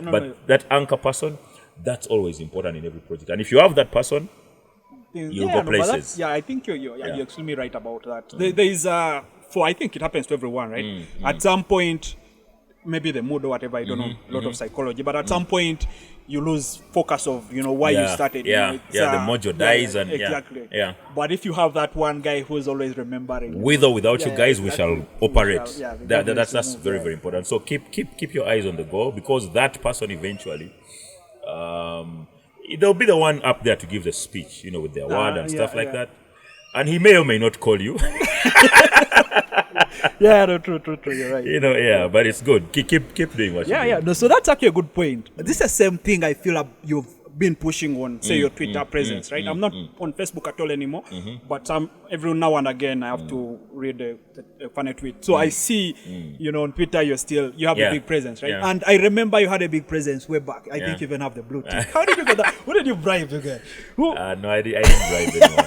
But that anchor person, that's always important in every project. And if you have that person, you'll go places. I think you're extremely right about that. There is I think it happens to everyone, right? At some point, maybe the mood or whatever, I don't know, a lot of psychology, but at some point you lose focus of, why you started. The mojo dies and exactly. But if you have that one guy who's always remembering, with or without you guys, we shall operate. That's very, very important. So keep your eyes on the goal, because that person eventually, they'll be the one up there to give the speech, with their word and stuff like that. And he may or may not call you. True. You're right. But it's good. Keep doing what you're doing. No, so that's actually a good point. This is the same thing I feel you've been pushing on, say, your Twitter presence, right? I'm not on Facebook at all anymore, but every now and again I have to read a funny tweet. So I see, on Twitter you have a big presence, right? And I remember you had a big presence way back. I think you even have the blue tick. How did you get that? Who did you bribe the guy? No, I didn't bribe anyone.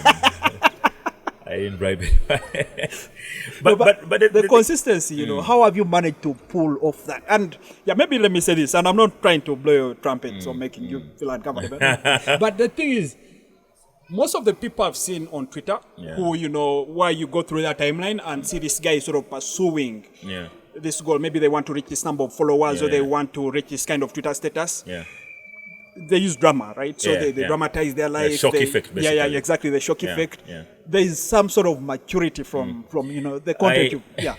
I didn't bribe anyone. but the consistency, how have you managed to pull off that? And maybe let me say this, and I'm not trying to blow your trumpet or making you feel uncomfortable. But the thing is, most of the people I've seen on Twitter who, why you go through that timeline and see this guy sort of pursuing this goal. Maybe they want to reach this number of followers, Yeah, or they yeah. want to reach this kind of Twitter status. Yeah. They use drama, right? So Yeah, they yeah. dramatize their life. shock effect, Yeah, yeah, basically. exactly. The shock Yeah, effect. yeah. There is some sort of maturity from the content. Yeah.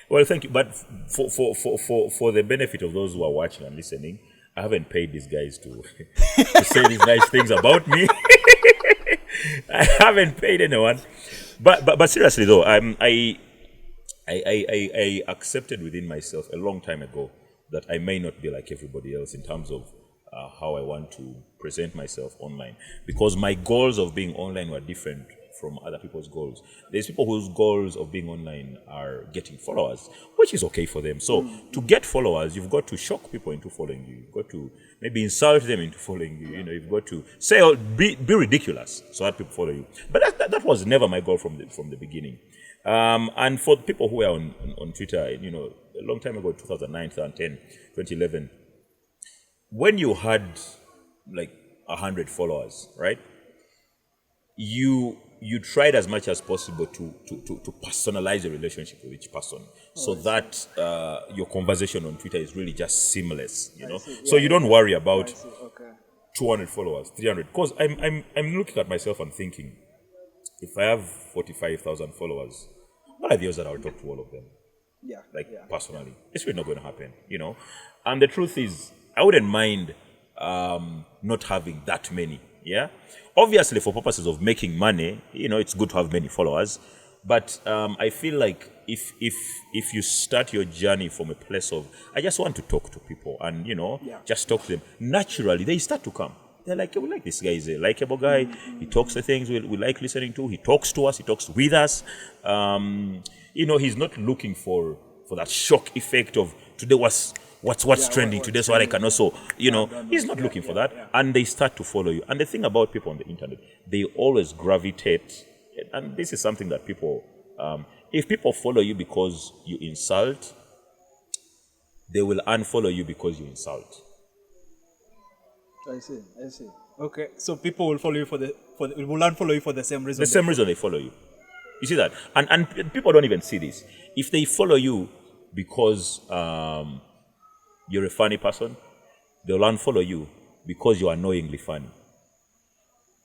Well, thank you. But for the benefit of those who are watching and listening, I haven't paid these guys to to say these nice things about me. I haven't paid anyone. But seriously though, I accepted within myself a long time ago that I may not be like everybody else in terms of how I want to present myself online, because my goals of being online were different from other people's goals. There's people whose goals of being online are getting followers, which is okay for them. So to get followers, you've got to shock people into following you. You've got to maybe insult them into following you. You know, you've got to say or be ridiculous so that people follow you. But that was never my goal from the beginning. And for people who are on Twitter, you know, a long time ago, 2009, 2010, 2011, when you had like 100 followers, right? You tried as much as possible to personalize your relationship with each person, so that your conversation on Twitter is really just seamless, you know. So you don't worry about 200 followers, 300. Because I'm looking at myself and thinking, if I have 45,000 followers, what are the odds that I'll talk to all of them? Personally, it's really not going to happen, you know. And the truth is, I wouldn't mind not having that many. Yeah, obviously for purposes of making money, you know, it's good to have many followers. But I feel like if you start your journey from a place of, I just want to talk to people and, you know, just talk to them, naturally they start to come. They're like, we like this guy, he's a likable guy. He talks the things we like listening to. He talks to us. He talks with us. You know, he's not looking for that shock effect of today what's trending today, so I can also, you know, he's not looking for that. And they start to follow you. And the thing about people on the internet, they always gravitate, and this is something that people, if people follow you because you insult, they will unfollow you because you insult. I see. Okay, so people will follow you will unfollow you for the same reason. The same reason they follow you. You see that? And people don't even see this. If they follow you because you're a funny person, they'll unfollow you because you're annoyingly funny.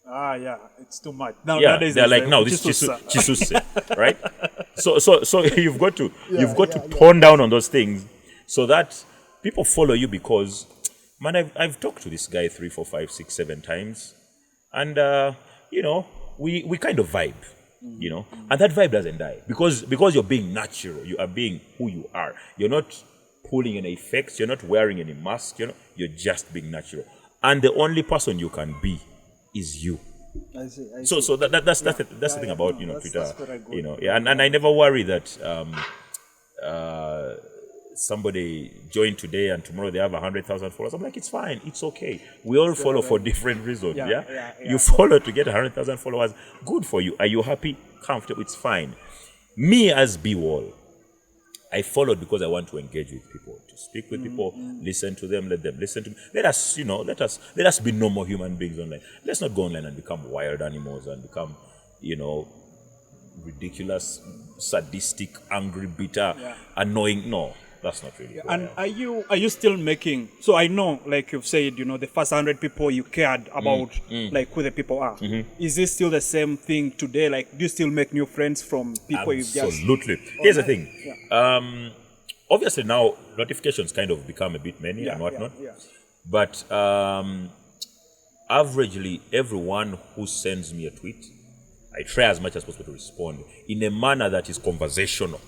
Yeah, it's too much. Now, they're like, no, this is chisuse, right? So you've got to tone down on those things so that people follow you because, man, I've talked to this guy 3, 4, 5, 6, 7 times, and you know, we kind of vibe, you know, and that vibe doesn't die because you're being natural. You are being who you are. You're not pulling any effects. You're not wearing any mask. You're just being natural. And the only person you can be is you. I see. So that's the thing about Twitter. You know, and I never worry that somebody joined today and tomorrow they have 100,000 followers. I'm like, it's fine, it's okay. We all follow for different reasons. Yeah. You follow to get 100,000 followers. Good for you. Are you happy? Comfortable? It's fine. Me as B-Wall, I followed because I want to engage with people, to speak with people, listen to them, let them listen to me. Let us be normal human beings online. Let's not go online and become wild animals and become, you know, ridiculous, sadistic, angry, bitter, annoying. No, that's not really. And are you still making? So I know, like you've said, you know, the first 100 people you cared about, like who the people are. Is this still the same thing today? Like, do you still make new friends from people you've just? Absolutely. Here's the thing. Obviously now notifications kind of become a bit many and whatnot. But averagely, everyone who sends me a tweet, I try as much as possible to respond in a manner that is conversational.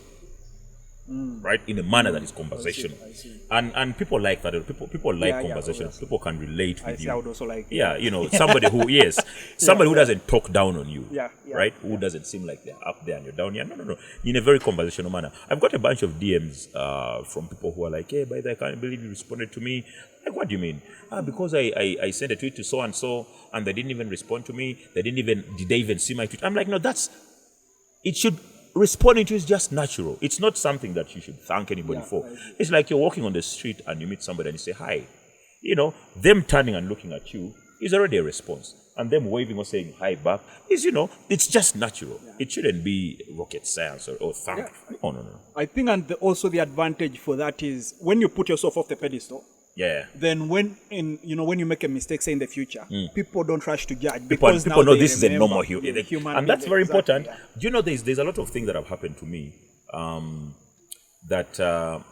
Right, in a manner that is conversational. I see. And people like that. People like conversation. People can relate with you. I would also like. You know, somebody who somebody who doesn't talk down on you. Right, who doesn't seem like they're up there and you're down here. No. In a very conversational manner. I've got a bunch of DMs from people who are like, hey, by the way, I can't believe you responded to me. Like, what do you mean? Because I sent a tweet to so and so and they didn't even respond to me. Did they even see my tweet? I'm like, no, it should. Responding to is just natural. It's not something that you should thank anybody for. It's like you're walking on the street and you meet somebody and you say hi. You know, them turning and looking at you is already a response. and them waving or saying hi back is, it's just natural. It shouldn't be rocket science or thank. No. I think, and also the advantage for that is when you put yourself off the pedestal. Yeah. Then when you make a mistake, say in the future, people don't rush to judge people now know this is a normal human, and that's very important. Yeah. Do you know there's a lot of things that have happened to me that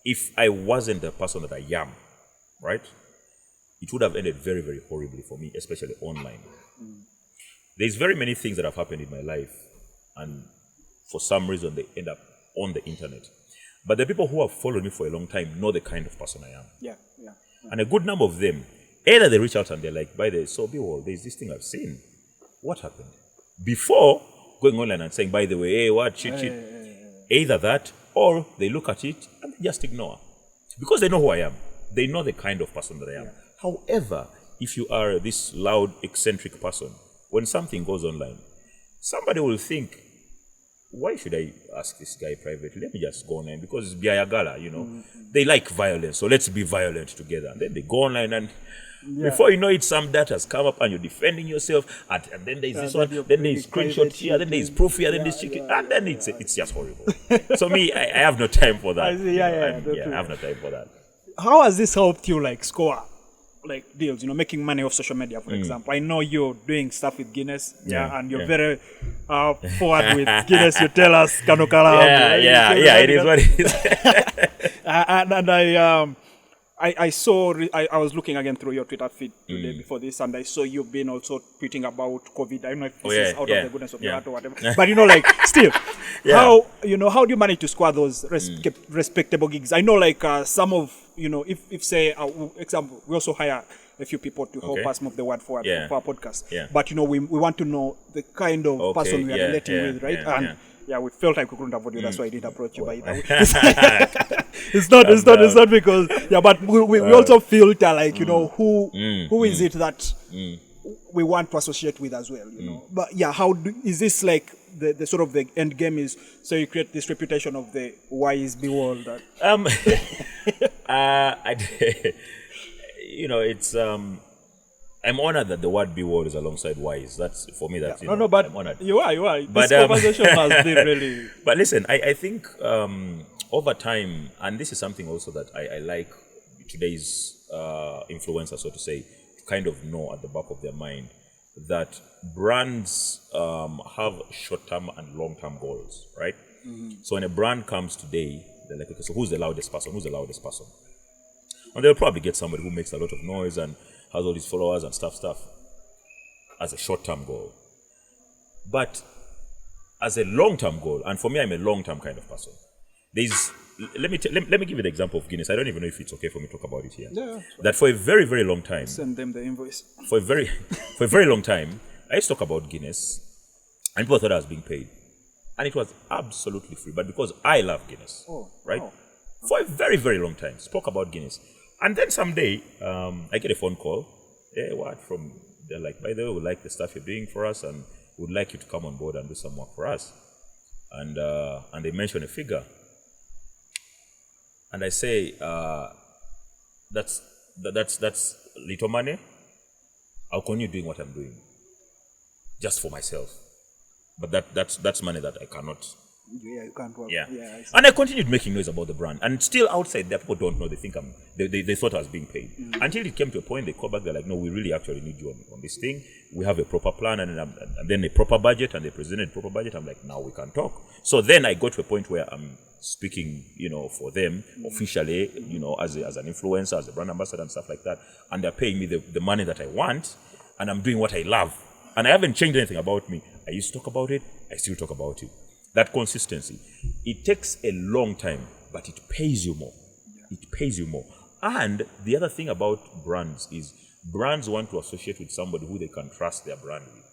if I wasn't the person that I am, right, it would have ended very, very horribly for me, especially online. There's very many things that have happened in my life, and for some reason they end up on the internet. But the people who have followed me for a long time know the kind of person I am. Yeah. And a good number of them, either they reach out and they're like, by the way, so Bewalu, there's this thing I've seen. What happened? Before going online and saying, by the way, hey, what, shit. Either that, or they look at it and they just ignore. Because they know who I am. They know the kind of person that I am. However, if you are this loud, eccentric person, when something goes online, somebody will think, why should I ask this guy privately? Let me just go online because it's Biayagala, They like violence, so let's be violent together. And then they go online and before you know it, some data has come up and you're defending yourself. And then there's this one, then there's screenshot here, then there's proof here, then there's chicken. And then it's just horrible. So me, I have no time for that. I have no time for that. How has this helped you score deals, making money off social media, for example? I know you're doing stuff with Guinness, and you're very forward with Guinness. You tell us, Kanokala. It is what it is. And I saw, I was looking again through your Twitter feed today before this, and I saw you've been also tweeting about COVID. I don't know if this is out of the goodness of your heart or whatever, but still, how do you manage to square those respectable gigs? I know some of, if say, example, we also hire a few people to help us move the word forward for our podcast. But, we want to know the kind of person we are relating with, right? We felt like we couldn't avoid you. That's why I didn't approach you. By the way, it's not because but we also filter who is it that we want to associate with as well, But is this the sort of the end game is so you create this reputation of the wise Bewalu that it's I'm honored that the word Bewalu is alongside wise. That's for me. That's but I'm honored. You are. But, this conversation has been really. But listen, I think over time, and this is something also that I like today's influencers, so to say, to kind of know at the back of their mind that brands have short-term and long-term goals, right? So when a brand comes today, they're like, okay, so who's the loudest person? And they'll probably get somebody who makes a lot of noise and has all these followers and stuff as a short-term goal. But as a long-term goal, and for me, I'm a long-term kind of person. Let me give you the example of Guinness. I don't even know if it's okay for me to talk about it here. That for a very, very long time, send them the invoice. For a very long time, I used to talk about Guinness, and people thought I was being paid, and it was absolutely free. But because I love Guinness, right? Wow. For a very, very long time, spoke about Guinness. And then someday, I get a phone call. They're like, by the way, we like the stuff you're doing for us and would like you to come on board and do some work for us. And they mention a figure. And I say, that's little money. I'll continue doing what I'm doing. Just for myself. But that's money that I cannot. You can't work. And I continued making noise about the brand. And still outside there, people don't know. They think they thought I was being paid. Until it came to a point, they call back, they're like, no, we really actually need you on this thing. We have a proper plan and then a proper budget, and they presented a proper budget. I'm like, now we can talk. So then I got to a point where I'm speaking, for them officially, as an influencer, as a brand ambassador and stuff like that. And they're paying me the money that I want, and I'm doing what I love. And I haven't changed anything about me. I used to talk about it. I still talk about it. That consistency. It takes a long time, but it pays you more. It pays you more. And the other thing about brands is brands want to associate with somebody who they can trust their brand with.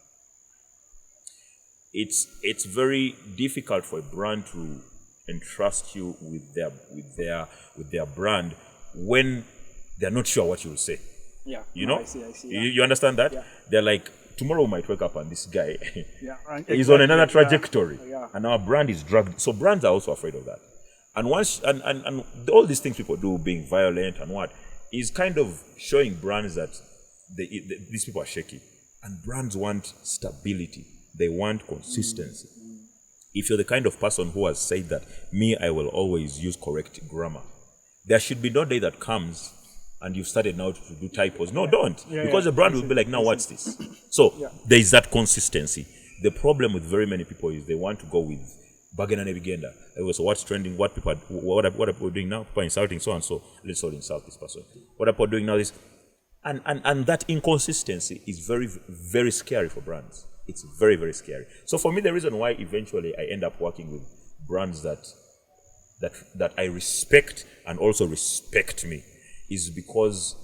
It's very difficult for a brand to entrust you with their brand when they're not sure what you will say. Yeah. I see. You understand that? Yeah. They're like, tomorrow we might wake up and this guy is exactly. on another trajectory, Yeah. and our brand is dragged. So brands are also afraid of that. And once and all these things people do, being violent and what, is kind of showing brands that these people are shaky. And brands want stability. They want consistency. If you're the kind of person who has said that, I will always use correct grammar, there should be no day that comes and you've started now to do typos. No, don't. Because the brand will be like, now what's this? So there is that consistency. The problem with very many people is they want to go with bargain and vigenda. So what's trending? What are people doing now? People are insulting so and so. Let's all insult this person. What are people doing now? This and that inconsistency is very, very scary for brands. It's very, very scary. So for me, the reason why eventually I end up working with brands that I respect and also respect me is because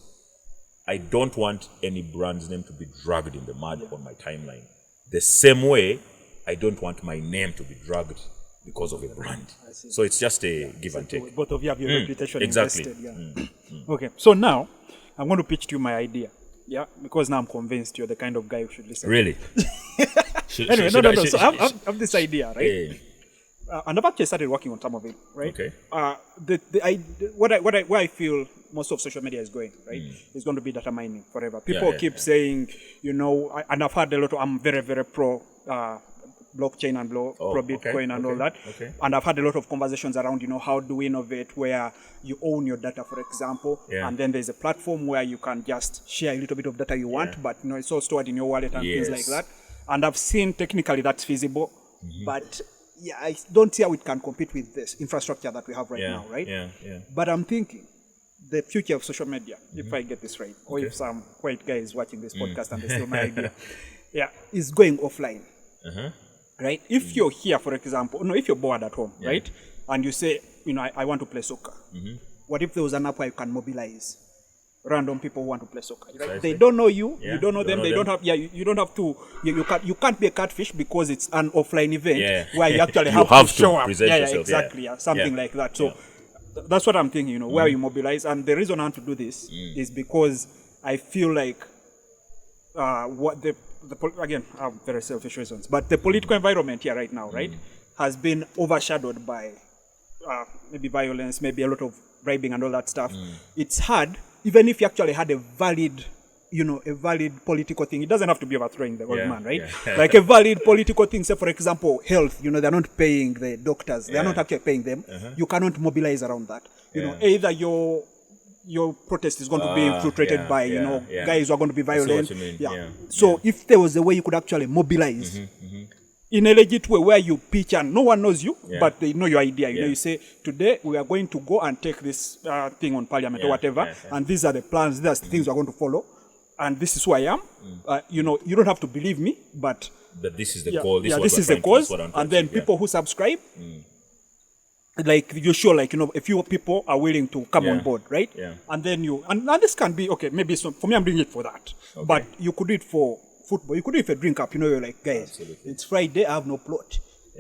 I don't want any brand's name to be dragged in the mud on my timeline. The same way, I don't want my name to be dragged because of a brand. So it's just a give and take. Both of you have your reputation exactly. invested. Okay, so now I'm going to pitch to you my idea. Yeah, because now I'm convinced you're the kind of guy who should listen. Really? Anyway, no. So I have this idea, right? And I've actually started working on some of it, right? Okay. Where I feel most of social media is going, right, is going to be data mining forever. People keep saying, and I've heard a lot of, I'm very, very pro blockchain and pro Bitcoin and all that. Okay. And I've had a lot of conversations around, how do we innovate where you own your data, for example, and then there's a platform where you can just share a little bit of data you want, but it's all stored in your wallet and things like that. And I've seen technically that's feasible, but I don't see how it can compete with this infrastructure that we have right now, right? But I'm thinking the future of social media, if I get this right, or if some white guy is watching this podcast and they steal my idea, is going offline. Right? If you're here, for example, if you're bored at home, right? And you say, I want to play soccer. What if there was an app where you can mobilize random people who want to play soccer? Right? They don't know you, you don't know them, they don't have, you don't have to, you can't be a catfish because it's an offline event where you actually have to show up. Exactly, something like that. So that's what I'm thinking, where you mobilize. And the reason I want to do this is because I feel like again, I have very selfish reasons, but the political environment here right now, right, has been overshadowed by maybe violence, maybe a lot of bribing and all that stuff. It's hard, even if you actually had a valid political thing. It doesn't have to be overthrowing the old man, right? Like a valid political thing, say for example, health, they're not paying the doctors, they're not actually paying them. You cannot mobilize around that. Either your protest is going to be infiltrated by guys who are going to be violent. So if there was a way you could actually mobilize in a legit way where you pitch and no one knows you, but they know your idea. You say, today we are going to go and take this thing on parliament or whatever, and these are the plans, these are the things we are going to follow, and this is who I am. You don't have to believe me, but this is the goal. This is the cause, and then people who subscribe, like you show, a few people are willing to come on board, right? And then and this can be maybe for me I'm doing it for that, but you could do it for football, you could do it for drink up, you're like, guys, it's Friday, I have no plot.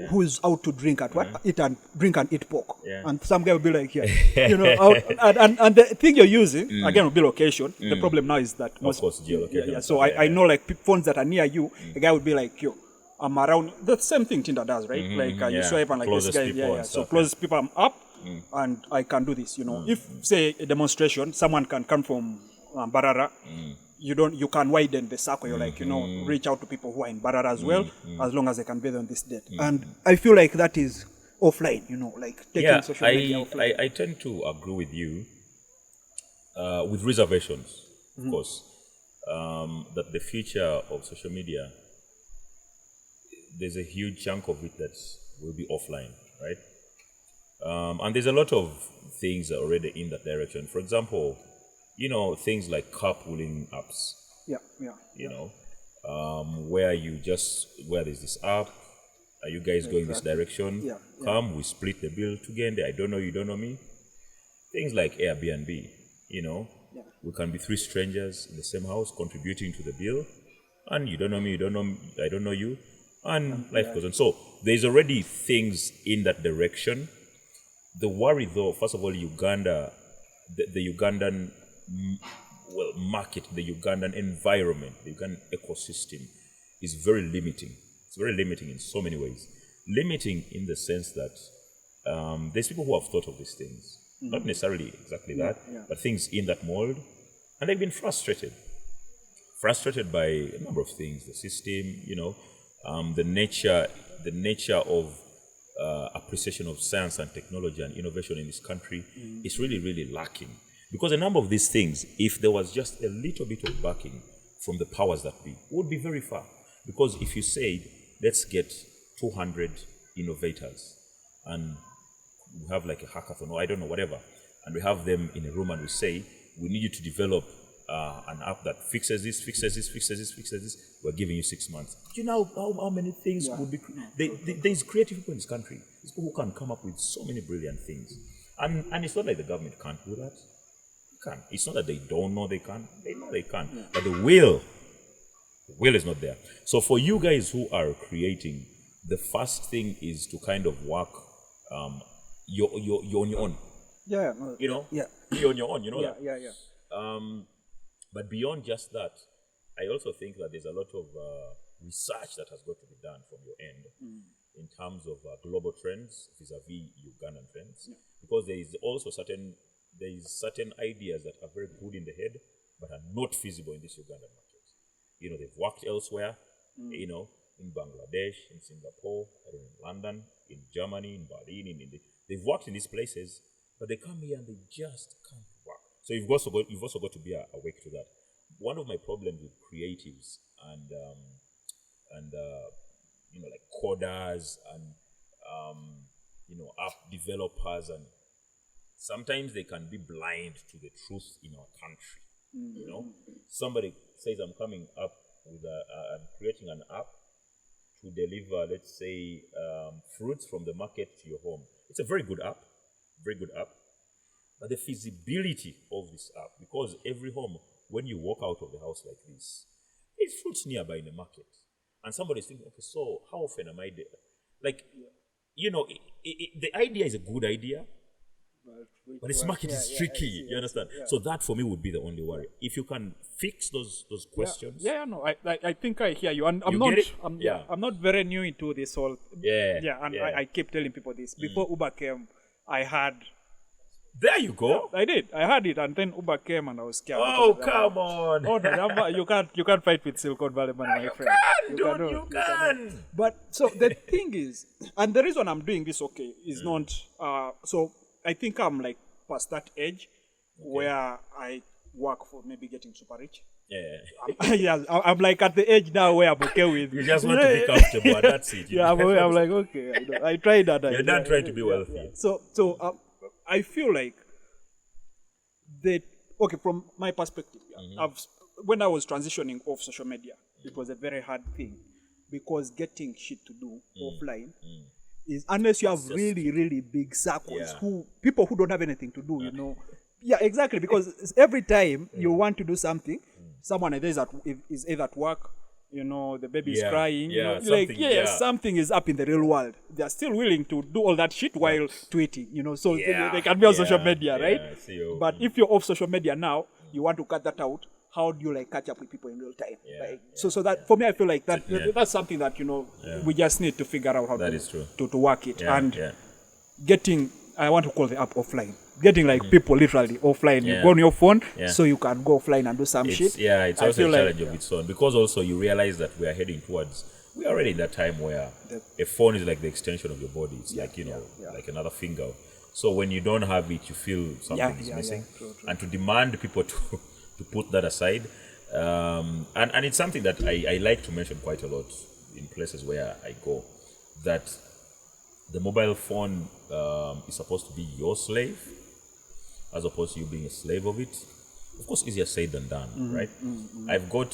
Who's out to drink at what? Eat and drink and eat pork. And some guy will be like, and the thing you're using again will be location. The problem now is that most, of course, geolocation. So I know phones that are near you, a guy would be like, I'm around. The same thing Tinder does, right? You swipe and closest this guy, so closest people, I'm up, and I can do this. If say a demonstration, someone can come from Barara, you can widen the circle. You're reach out to people who are in Barara as well, as long as they can be there on this date. And I feel like that is offline. Taking social media offline. I tend to agree with you, with reservations, of course, that the future of social media, there's a huge chunk of it that will be offline, right? And there's a lot of things already in that direction. For example, things like carpooling apps. Where where there's this app, are you guys going this direction? Come, we split the bill together. I don't know, you don't know me. Things like Airbnb, we can be three strangers in the same house contributing to the bill, and you don't know me, you don't know me, I don't know you. And life goes on. So there's already things in that direction. The worry, though, first of all, Uganda, the Ugandan market, the Ugandan environment, the Ugandan ecosystem is very limiting. It's very limiting in so many ways. Limiting in the sense that there's people who have thought of these things, not necessarily exactly that, but things in that mold, and they've been frustrated. frustrated by a number of things, the system, the nature of appreciation of science and technology and innovation in this country is really, really lacking. Because a number of these things, if there was just a little bit of backing from the powers that be, would be very far. Because if you said, let's get 200 innovators and we have like a hackathon or I don't know, whatever, and we have them in a room and we say, we need you to develop an app that fixes this, we're giving you 6 months. Do you know how many things would be? There's creative people in this country. There's people who can come up with so many brilliant things. And it's not like the government can't do that. They can. It's not that they don't know they can. They know they can. Yeah. But the will is not there. So for you guys who are creating, the first thing is to kind of work, you're on your own. Yeah. You're on your own, that. Yeah. But beyond just that, I also think that there's a lot of research that has got to be done from your end in terms of global trends vis-a-vis Ugandan trends, because there is also certain ideas that are very good in the head but are not feasible in this Ugandan market. They've worked elsewhere, in Bangladesh, in Singapore, in London, in Germany, in Berlin, they've worked in these places, but they come here and they just can't work. So you've also got to be awake to that. One of my problems with creatives and like coders and app developers, and sometimes they can be blind to the truth in our country. Somebody says, I'm coming up with I'm creating an app to deliver, let's say, fruits from the market to your home. It's a very good app. But the feasibility of this app, because every home, when you walk out of the house like this, there's fruits nearby in the market. And somebody's thinking, okay, so how often am I there? Like, the idea is a good idea, but this market is tricky, you understand? Yeah. So that for me would be the only worry. If you can fix those questions. I think I hear you. And I'm not very new into this whole. I keep telling people this. Before Uber came, I had. There you go. I did. I had it, and then Uber came, and I was scared. Oh, come on! Oh no, you can't fight with Silicon Valley man, my friend. You can. But so the thing is, and the reason I'm doing this is not. So I think I'm like past that age where I work for maybe getting super rich. I'm like at the age now where I'm okay with. You just want to be comfortable, and that's it. I'm like okay. I tried that. You're not trying to be wealthy. So. I feel like from my perspective, when I was transitioning off social media, it was a very hard thing, because getting shit to do offline is, unless you have really, really big circles, people who don't have anything to do, Yeah, exactly, because every time you want to do something, someone is either at work, the baby is crying. Something is up in the real world. They are still willing to do all that shit while tweeting, so they can be on social media, right? But if you're off social media now, you want to cut that out. How do you catch up with people in real time? So that for me, I feel like that's something that we just need to figure out how to work it. I want to call the app offline. Getting people literally offline. You go on your phone, so you can go offline and do some shit. Yeah, it's also a challenge of its own, because also you realize that we are heading towards. We are already in that time where a phone is like the extension of your body. It's like another finger. So when you don't have it, you feel something is missing, true. And to demand people to put that aside, and it's something that I like to mention quite a lot in places where I go, that the mobile phone is supposed to be your slave, as opposed to you being a slave of it. Of course, easier said than done, right? I've got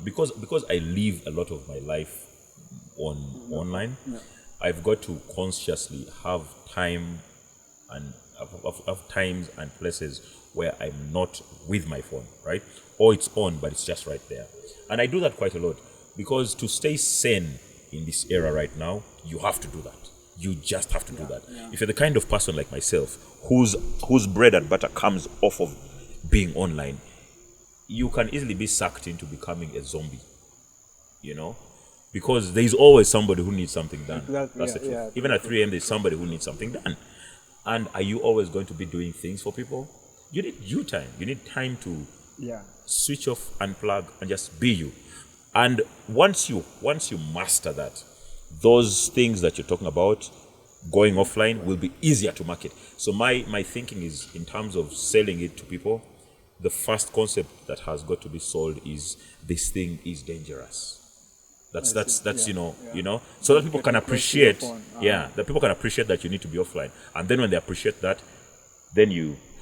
because I live a lot of my life online. I've got to consciously have time and have times and places where I'm not with my phone, right? Or it's on, but it's just right there. And I do that quite a lot, because to stay sane in this era right now, you have to do that. You just have to do that. If you're the kind of person like myself, whose bread and butter comes off of being online, you can easily be sucked into becoming a zombie, because there's always somebody who needs something done. That's the truth. Even at 3 a.m. there's somebody who needs something done. And are you always going to be doing things for people? You need you time. You need time to Yeah. Switch off, unplug, and just be you. And once you master that, those things that you're talking about going offline will be easier to market. So my thinking is, in terms of selling it to people, the first concept that has got to be sold is this thing is dangerous. That's so that people can appreciate, that people can appreciate that you need to be offline. And then when they appreciate that, then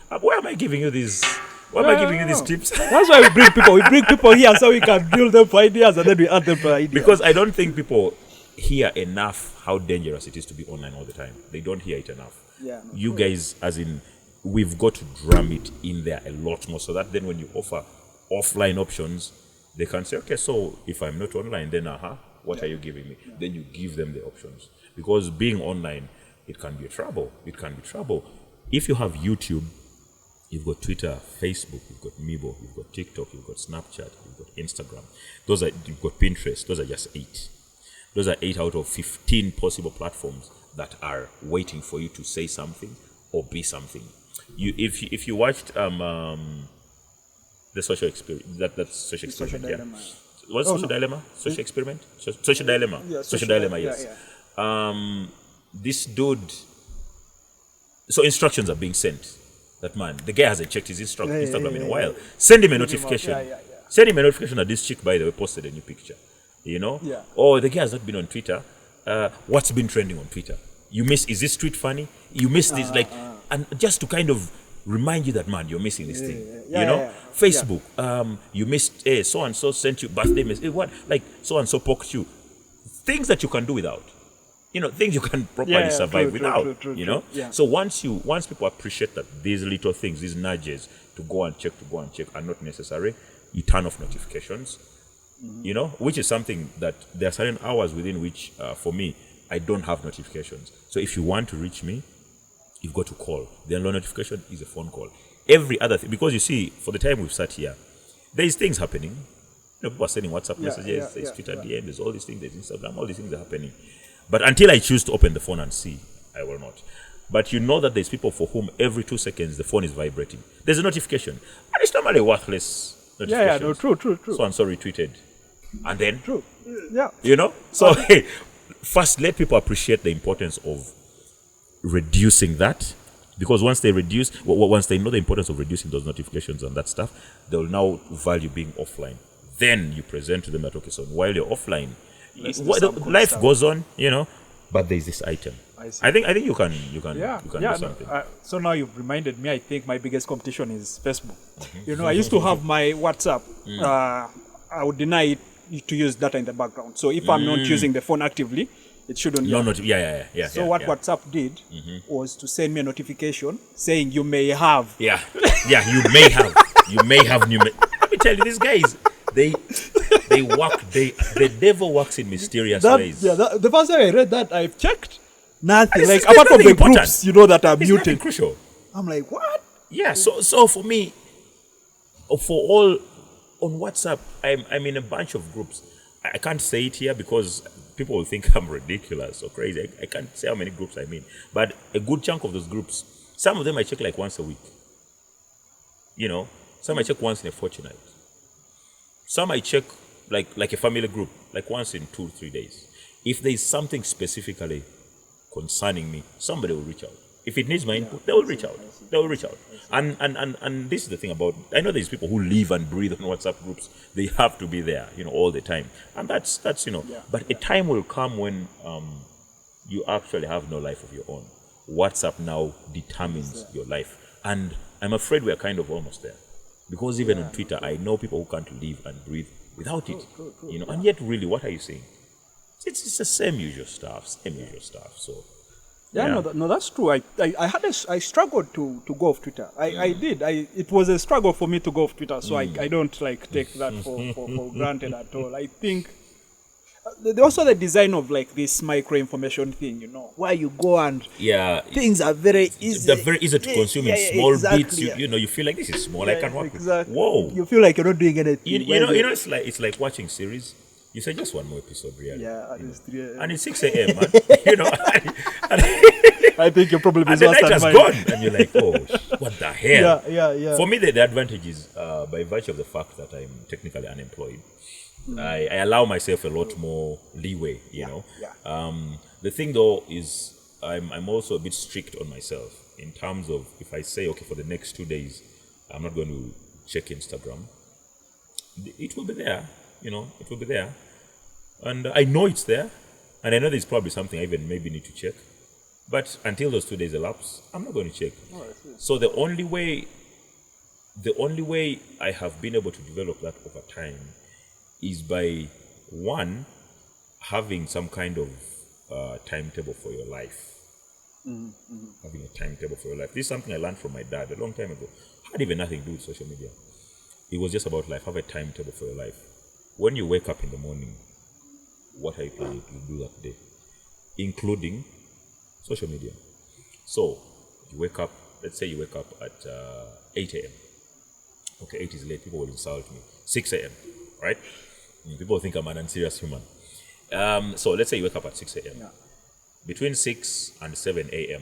why am I giving you these? Why am I giving you these tips? That's why we bring people. We bring people here so we can build them for ideas, and then we add them for ideas. Because I don't think people hear enough how dangerous it is to be online all the time. They don't hear it enough. You guys, as in, we've got to drum it in there a lot more, so that then when you offer offline options, they can say, okay, so if I'm not online, then what are you giving me? Then you give them the options. Because being online, it can be trouble. It can be trouble. If you have YouTube, you've got Twitter, Facebook, you've got Meebo, you've got TikTok, you've got Snapchat, you've got Instagram. You've got Pinterest. Those are just 8. Those are 8 out of 15 possible platforms that are waiting for you to say something or be something. If you watched the social experiment, that's social experiment, Dilemma. What's social dilemma? Social experiment? Social dilemma. Social dilemma, yes. This dude, so instructions are being sent. That man, the guy hasn't checked his Instagram in a while. Send him a notification. Send him a notification that this chick, by the way, posted a new picture. Or the guy has not been on Twitter. What's been trending on Twitter? Is this tweet funny? You missed this, and just to kind of remind you that, man, you're missing this thing. Facebook, you missed, so and so sent you birthday message. What, like so and so poked you. Things that you can do without. Things you can properly survive without. True. So once people appreciate that these little things, these nudges to go and check are not necessary, you turn off notifications. Which is something that there are certain hours within which, for me, I don't have notifications. So if you want to reach me, you've got to call. The no notification is a phone call. Every other thing, because you see, for the time we've sat here, there's things happening. People are sending WhatsApp messages, there's Twitter DM, there's all these things, there's Instagram, all these things are happening. But until I choose to open the phone and see, I will not. But you know that there's people for whom every 2 seconds the phone is vibrating. There's a notification. And it's normally worthless notification. True. So and so retweeted. And then, So, first let people appreciate the importance of reducing that. Because once they know the importance of reducing those notifications and that stuff, they'll now value being offline. Then you present to them that, okay, so while you're offline, life goes on, but there's this item. I think you can do something. So now you've reminded me, I think my biggest competition is Facebook. I used to have my WhatsApp. I would deny it to use data in the background. So if I'm not using the phone actively, it shouldn't. WhatsApp did was to send me a notification saying you may have. You may have. You may have new. Let me tell you, these guys, they work. The devil works in mysterious ways. The first time I read that, I've checked nothing. Like apart from the groups, that are muted. Crucial. I'm like, what? Yeah. So for me, for all on WhatsApp, I'm in a bunch of groups. I can't say it here because people will think I'm ridiculous or crazy. I can't say how many groups I'm in, but a good chunk of those groups, some of them I check like once a week. Some I check once in a fortnight. Some I check like a family group, like once in 2-3 days. If there is something specifically concerning me, somebody will reach out. If it needs my input, they will reach out. And this is the thing about, I know there's people who live and breathe on WhatsApp groups. They have to be there, all the time. And that's but a time will come when you actually have no life of your own. WhatsApp now determines your life. And I'm afraid we're kind of almost there. Because even on Twitter, I know people who can't live and breathe without it. And yet really, what are you saying? It's the same usual stuff. So no, that's true. I struggled to go off Twitter. I did. It was a struggle for me to go off Twitter. So I don't take that for granted at all. I think also the design of this micro information thing, where you go and things are very easy. They're very easy to consume in small bits. You feel like this is small. I can work with. Whoa. You feel like you're not doing anything. It's like watching series. You say just one more episode, really. Yeah, at least 3 a.m. And it's 6 a.m., man. You know, I think your problem and is the worse night than has mine. gone. And you're like, oh, what the hell? Yeah. For me, the advantage is by virtue of the fact that I'm technically unemployed, I allow myself a lot more leeway, you know. Yeah. The thing, though, is I'm also a bit strict on myself in terms of if I say, okay, for the next 2 days, I'm not going to check Instagram, it will be there, you know, it will be there. And I know it's there, and I know there's probably something I even maybe need to check. But until those 2 days elapse, I'm not going to check. So the only way I have been able to develop that over time is by, one, having some kind of timetable for your life. Having a timetable for your life. This is something I learned from my dad a long time ago. Had even nothing to do with social media. It was just about life. Have a timetable for your life. When you wake up in the morning, what are you planning to do that day? Including social media. So, you wake up, let's say you wake up at 8 a.m. Okay, 8 is late, people will insult me. 6 a.m., right? People think I'm an unserious human. So, let's say you wake up at 6 a.m. Yeah. Between 6 and 7 a.m.,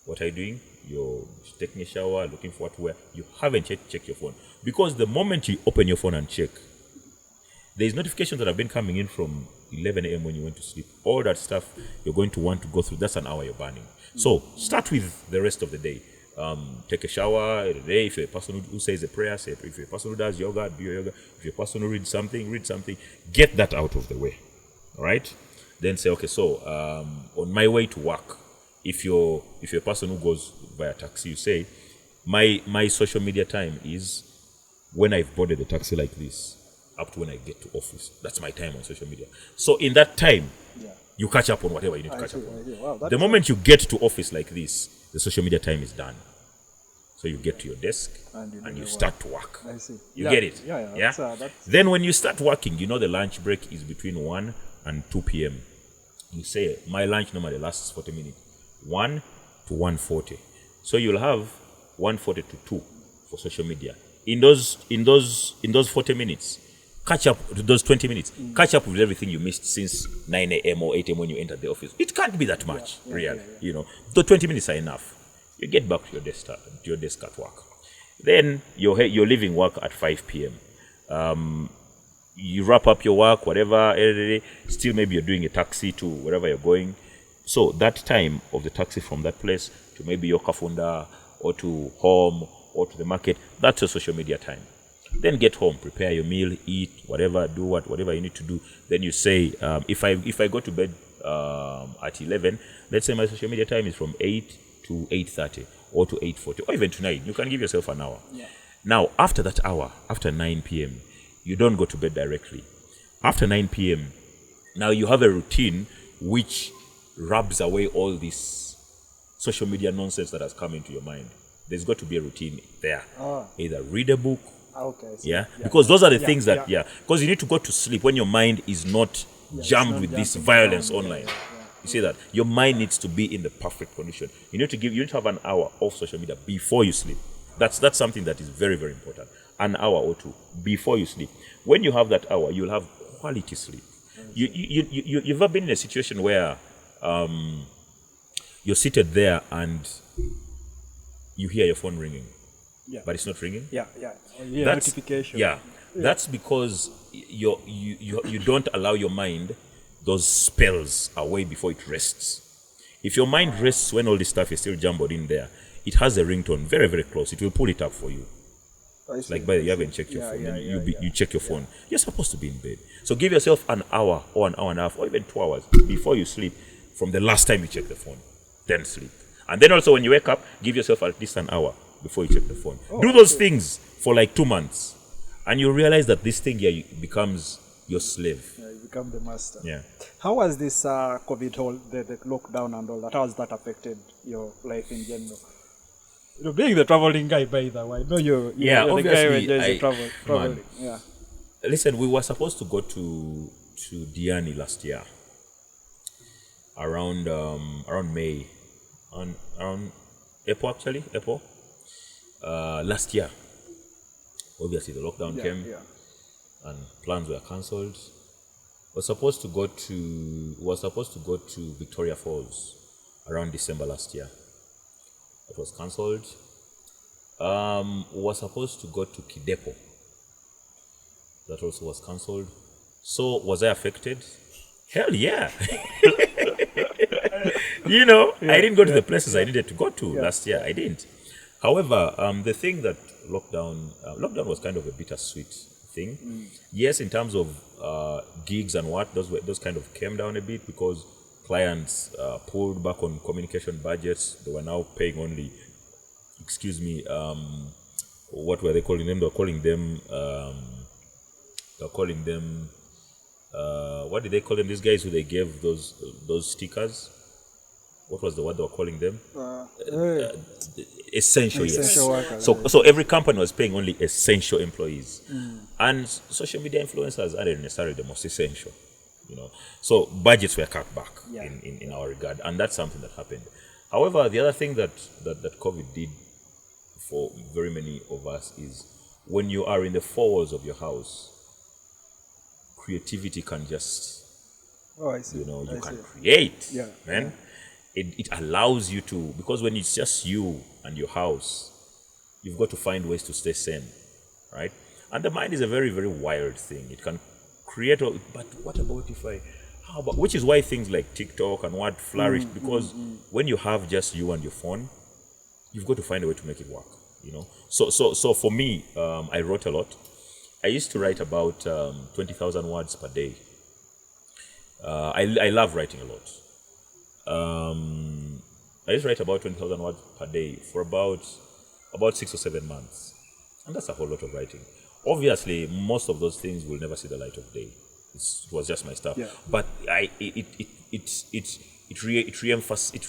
what are you doing? You're taking a shower, looking for what to wear. You haven't checked your phone. Because the moment you open your phone and check, there's notifications that have been coming in from 11 a.m. when you went to sleep. All that stuff you're going to want to go through. That's an hour you're burning. So start with the rest of the day. Take a shower every day. If you're a person who says a prayer, say it. If you're a person who does yoga, do your yoga. If you're a person who reads something, read something. Get that out of the way. All right? Then say, okay, so on my way to work, if you're a person who goes via taxi, you say, my social media time is when I've boarded the taxi like this, up to when I get to office. That's my time on social media. So in that time, you catch up on whatever you need to catch up on. Wow, The moment you get to office like this, the social media time is done. So you get to your desk and you start to work. I see. You get it? Yeah. That's Then when you start working, you know the lunch break is between 1 and 2 p.m. You say, my lunch normally lasts 40 minutes. 1 to 1:40. So you'll have 1:40 to 2 for social media. In those 40 minutes, catch up to those 20 minutes. Catch up with everything you missed since 9 a.m. or 8 a.m. when you entered the office. It can't be that much, really. You know, the 20 minutes are enough. You get back to your desk at work. Then you're leaving work at 5 p.m. You wrap up your work, whatever. Still, maybe you're doing a taxi to wherever you're going. So that time of the taxi from that place to maybe your kafunda or to home or to the market, that's your social media time. Then get home, prepare your meal, eat, whatever, do whatever you need to do. Then you say, if I go to bed at 11, let's say my social media time is from 8 to 8:30 or to 8:40 or even to 9. You can give yourself an hour. Yeah. Now, after that hour, after 9 p.m., you don't go to bed directly. After 9 p.m., now you have a routine which rubs away all this social media nonsense that has come into your mind. There's got to be a routine there. Either read a book. Okay. Because those are the things that, because you need to go to sleep when your mind is not jammed with this violence online. You see that? Your mind needs to be in the perfect condition. You need to have an hour of social media before you sleep. That's something that is very, very important. An hour or two before you sleep. When you have that hour, you'll have quality sleep. You've ever been in a situation where you're seated there and you hear your phone ringing, but it's not ringing? That's notification. That's because you don't allow your mind those spells away before it rests. If your mind rests when all this stuff is still jumbled in there, it has a ringtone very, very close. It will pull it up for you. Like, by the way, you haven't checked your phone. You check your phone. You're supposed to be in bed. So give yourself an hour or an hour and a half or even 2 hours before you sleep from the last time you check the phone. Then sleep. And then also when you wake up, give yourself at least an hour before you check the phone. Do those things for like 2 months. And you realize that this thing here becomes your slave. You become the master. Yeah. How has this COVID the lockdown and all that, how has that affected your life in general? You know, being the traveling guy, by the way, I know you're the guy who enjoys traveling. Yeah. Listen, we were supposed to go to Diani last year, around May, around April, last year. Obviously, the lockdown came, and plans were cancelled. was supposed to go to Victoria Falls around December last year. It was cancelled. Was supposed to go to Kidepo. That also was cancelled. So was I affected? Hell yeah. I didn't go to the places I needed to go to last year. I didn't. However, the thing that lockdown was kind of a bittersweet thing. Yes, in terms of gigs and what, those kind of came down a bit because clients pulled back on communication budgets. They were now paying only, what were they calling them? They were calling them, what did they call them? These guys who they gave those stickers. What was the word they were calling them? Essential, yes. Essential workers. So every company was paying only essential employees. And social media influencers aren't necessarily the most essential, So budgets were cut back in our regard, and that's something that happened. However, the other thing that COVID did for very many of us is when you are in the four walls of your house, creativity can just, I see. you can create, man. Yeah. It allows you to, because when it's just you and your house, you've got to find ways to stay sane, right? And the mind is a very, very wild thing. It can create, but what about which is why things like TikTok and what flourished, because when you have just you and your phone, you've got to find a way to make it work, So for me, I wrote a lot. I used to write about 20,000 words per day. I love writing a lot. I used to write about 20,000 words per day for about 6 or 7 months. And that's a whole lot of writing. Obviously, most of those things will never see the light of day. It was just my stuff. Yeah. But it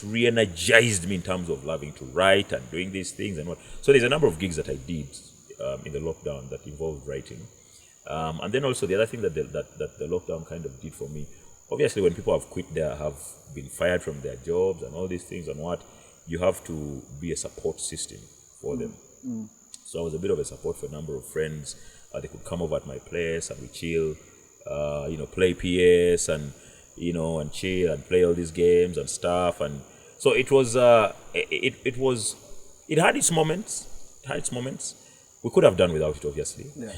re-energized me in terms of loving to write and doing these things and what. So there's a number of gigs that I did in the lockdown that involved writing. And then also the other thing that the lockdown kind of did for me, obviously when people have been fired from their jobs and all these things and what, you have to be a support system for them. So I was a bit of a support for a number of friends. They could come over at my place and we chill, play PS and, and chill and play all these games and stuff. And so it was, it had its moments. We could have done without it, obviously. Yeah.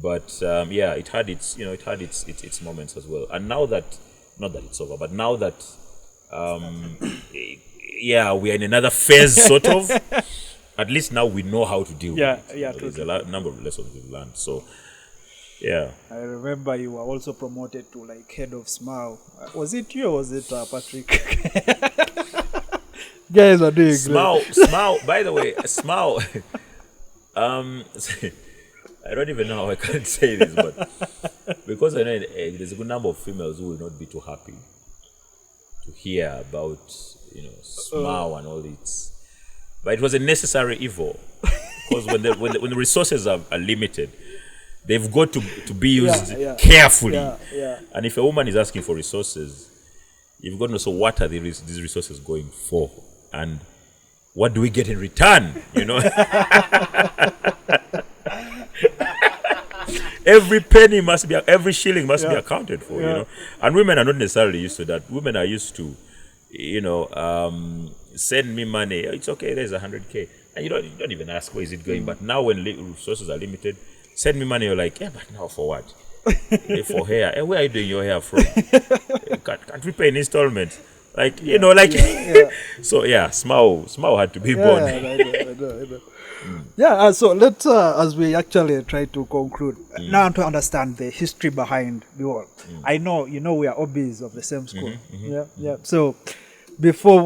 But it had its, its moments as well. And now that, not that it's over, but now that, we are in another phase, sort of. At least now we know how to deal with it. There's a number of lessons we've learned. So, yeah. I remember you were also promoted to head of SMAO. Was it you or was it Patrick? Guys are doing SMAO, by the way, SMAO. I don't even know how I can say this, but because I know there's a good number of females who will not be too happy to hear about, SMAO and all this. But it was a necessary evil, because when the resources are limited, they've got to be used carefully. And if a woman is asking for resources, you've got to know, so what are these resources going for, and what do we get in return? Every penny every shilling must be accounted for. And women are not necessarily used to that. Women are used to, send me money. It's okay. There's 100K, and you don't even ask where is it going. But now when resources are limited, send me money. You're like, but now for what? For hair. Where are you doing your hair from? Can't we pay an installment? So SMAO had to be born. I know. So let's as we actually try to conclude now to understand the history behind the world. I know we are OBs of the same school. So before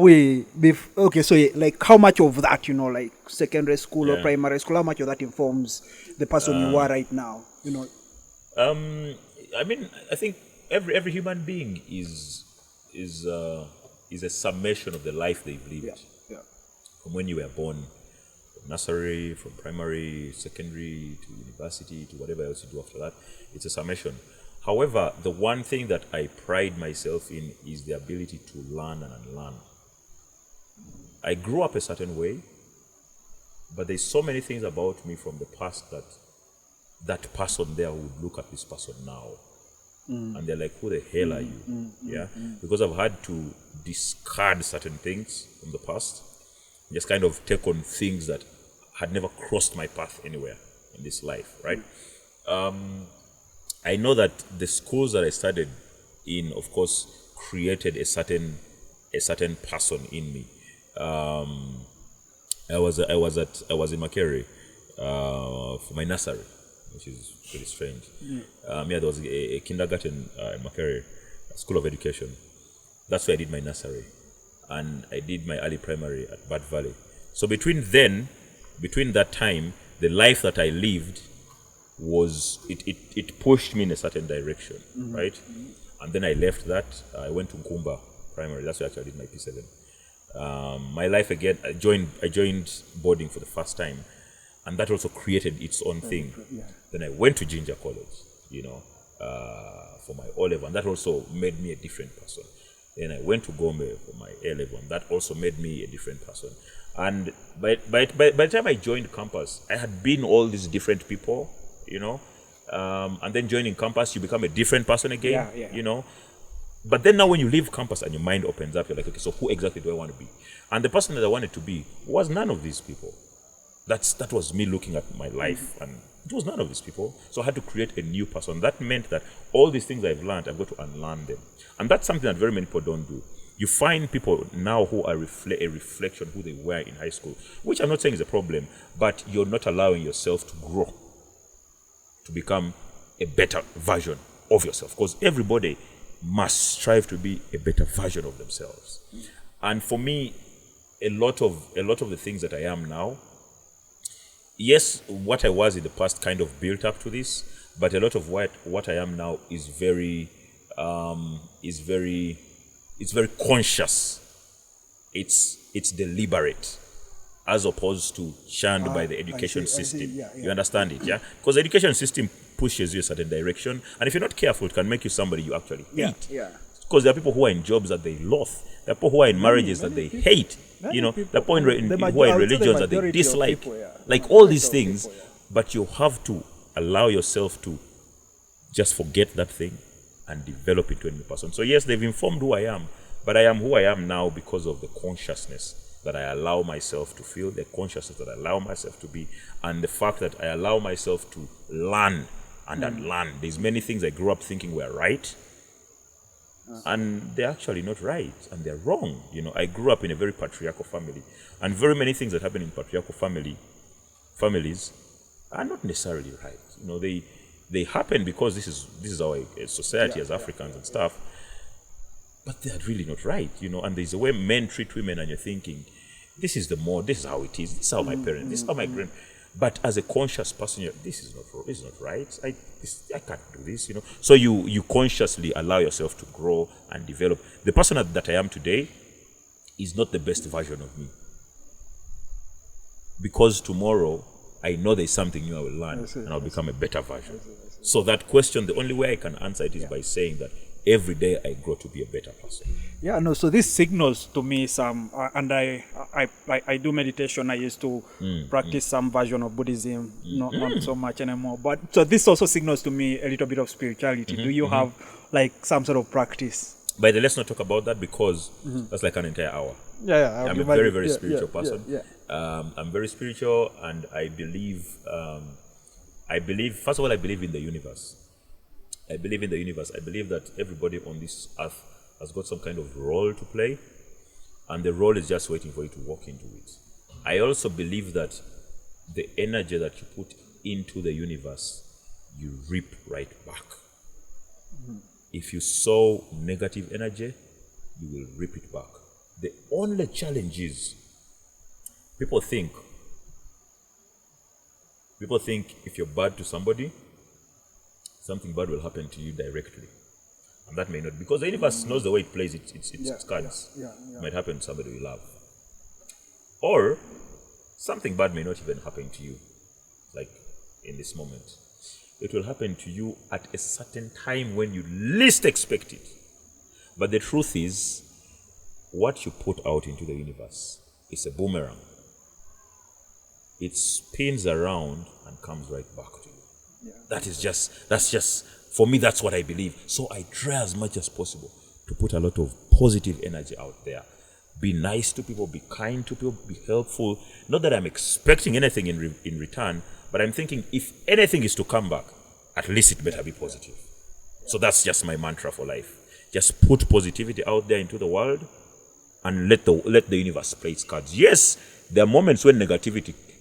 how much of that, secondary school or primary school, how much of that informs the person you are right now? I think every human being is a summation of the life they've lived. From when you were born, from nursery, from primary, secondary, to university, to whatever else you do after that. It's a summation. However, the one thing that I pride myself in is the ability to learn and unlearn. I grew up a certain way, but there's so many things about me from the past that person there would look at this person now and they're like, who the hell are you? Yeah, because I've had to discard certain things from the past, just kind of take on things that had never crossed my path anywhere in this life, right? I know that the schools that I studied in, of course, created a certain person in me. I was in Makere for my nursery, which is pretty strange. There was a kindergarten in Makere, School of Education. That's where I did my nursery, and I did my early primary at Bad Valley. So between that time, the life that I lived was it pushed me in a certain direction, right? And then I left that. I went to Nkumba Primary. That's where actually I did my P7. My life again. I joined boarding for the first time, and that also created its own thing. Yeah. Then I went to Ginger College, for my O-level, and that also made me a different person. Then I went to Gombe for my A-level, and that also made me a different person. And by the time I joined campus, I had been all these different people, and then joining campus, you become a different person again, But then now when you leave campus and your mind opens up, you're like, okay, so who exactly do I want to be? And the person that I wanted to be was none of these people. That was me looking at my life, and it was none of these people. So I had to create a new person. That meant that all these things I've learned, I've got to unlearn them. And that's something that very many people don't do. You find people now who are a reflection of who they were in high school, which I'm not saying is a problem, but you're not allowing yourself to grow, to become a better version of yourself. Because everybody must strive to be a better version of themselves. And for me, a lot of the things that I am now, yes, what I was in the past kind of built up to this, but a lot of what I am now is very conscious. It's deliberate, as opposed to shunned by the education system. You understand it, yeah? Because the education system pushes you a certain direction, and if you're not careful, it can make you somebody you actually hate. Because there are people who are in jobs that they loathe. There are people who are in marriages that they hate. There are people who are in religions that they dislike. Like all these things, but you have to allow yourself to just forget that thing and develop into a new person. So yes, they've informed who I am, but I am who I am now because of the consciousness that I allow myself to feel, the consciousness that I allow myself to be, and the fact that I allow myself to learn and unlearn. There's many things I grew up thinking were right, and they're actually not right, and they're wrong. I grew up in a very patriarchal family, and very many things that happen in patriarchal families are not necessarily right. They happen because this is our society as Africans and stuff, but they're really not right. And there's a way men treat women, and you're thinking, this is how it is. This is how my parents. This is how my grand. But as a conscious person, this is not right. I can't do this. So you consciously allow yourself to grow and develop. The person that I am today is not the best version of me, because tomorrow I know there's something new I will learn, and I'll become a better version. So that question, the only way I can answer it is by saying that every day I grow to be a better person. So this signals to me some, and I do meditation. I used to practice some version of Buddhism, not so much anymore. But so this also signals to me a little bit of spirituality. Do you have like some sort of practice? But let's not talk about that, because that's like an entire hour. I'm a very, very spiritual person. I'm very spiritual, and I believe, first of all, I believe in the universe. I believe in the universe. I believe that everybody on this earth has got some kind of role to play, and the role is just waiting for you to walk into it. I also believe that the energy that you put into the universe, you reap right back. If you sow negative energy, you will reap it back. The only challenge is people think if you're bad to somebody, something bad will happen to you directly. And that may not, because the universe knows the way it plays its cards. It might happen to somebody you love. Or something bad may not even happen to you, like in this moment. It will happen to you at a certain time when you least expect it. But the truth is, what you put out into the universe is a boomerang. It spins around and comes right back to you. That's just For me, that's what I believe. So I try as much as possible to put a lot of positive energy out there. Be nice to people, be kind to people, be helpful. Not that I'm expecting anything in return, but I'm thinking if anything is to come back, at least it better be positive. So that's just my mantra for life. Just put positivity out there into the world and let the universe play its cards. Yes, there are moments when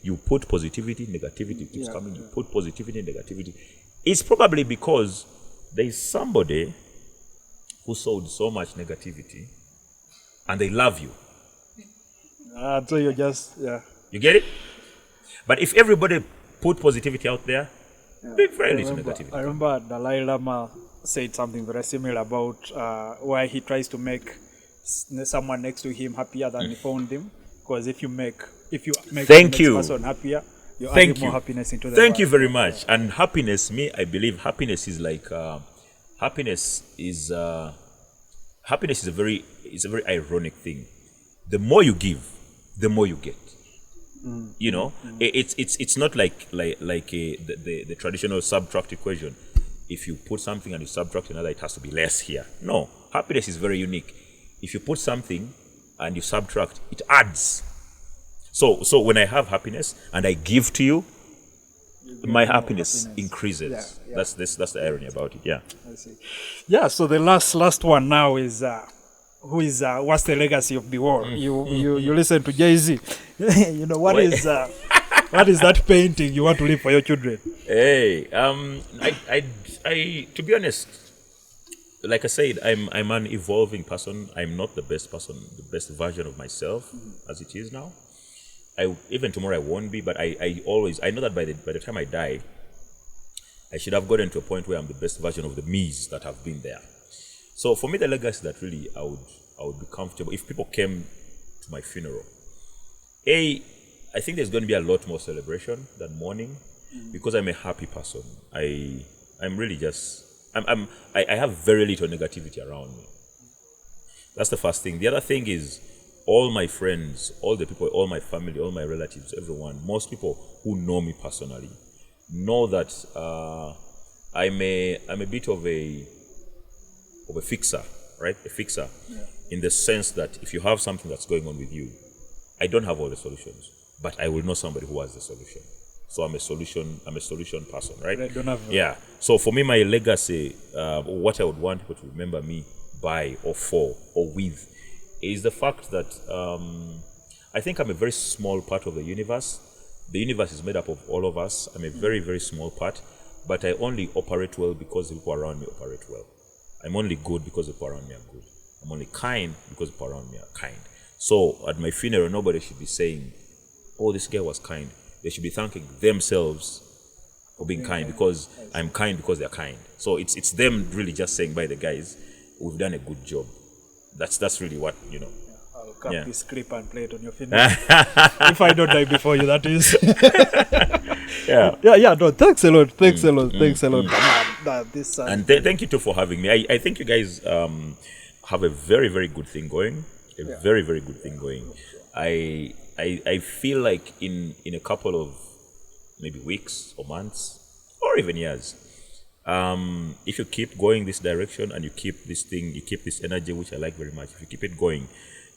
you put positivity, negativity keeps coming. You put positivity, negativity. It's probably because there is somebody who sowed so much negativity and they love you. So you just, You get it? But if everybody put positivity out there, there'd be very little negativity. I remember Dalai Lama said something very similar about why he tries to make someone next to him happier than he found him. Because if you make the next person happier, you're adding more happiness into the world. Thank you very much. And happiness, I believe happiness is like happiness is a very ironic thing. The more you give, the more you get. You know, it's not like the traditional subtract equation. If you put something and you subtract another, it has to be less here. No, happiness is very unique. If you put something and you subtract, it adds. So when I have happiness and I give to you, my happiness increases. Yeah. That's the irony about it. Yeah. I see. Yeah. So the last one now is what's the legacy of the war? You listen to Jay-Z. You know what is that painting you want to leave for your children? Hey, I to be honest, like I said, I'm an evolving person. I'm not the best person, the best version of myself as it is now. Even tomorrow I won't be, but I know that by the time I die, I should have gotten to a point where I'm the best version of the me's that have been there. So for me, the legacy that really I would be comfortable if people came to my funeral. I think there's going to be a lot more celebration than mourning because I'm a happy person. I'm really just I have very little negativity around me. That's the first thing. The other thing is all my friends, all the people, all my family, all my relatives, everyone, most people who know me personally know that I'm a bit of a fixer, right? A fixer, in the sense that if you have something that's going on with you, I don't have all the solutions, but I will know somebody who has the solution. So I'm a solution person, right? I don't have yeah. So for me, my legacy, what I would want people to remember me by or for or with, is the fact that I think I'm a very small part of the universe. The universe is made up of all of us. I'm a very, very small part, but I only operate well because the people around me operate well. I'm only good because the people around me are good. I'm only kind because the people around me are kind. So at my funeral, nobody should be saying, oh, this guy was kind. They should be thanking themselves for being kind because I'm kind because they're kind. So it's them really just saying, by the guys, we've done a good job. That's really what, you know. I'll cut this clip and play it on your funeral. If I don't die before you, that is. Yeah. No, thanks a lot. Thanks a lot. And thank you too for having me. I think you guys have a very, very good thing going. Very, very good thing going. I feel like in a couple of maybe weeks or months or even years, if you keep going this direction and you keep this thing, you keep this energy, which I like very much, if you keep it going,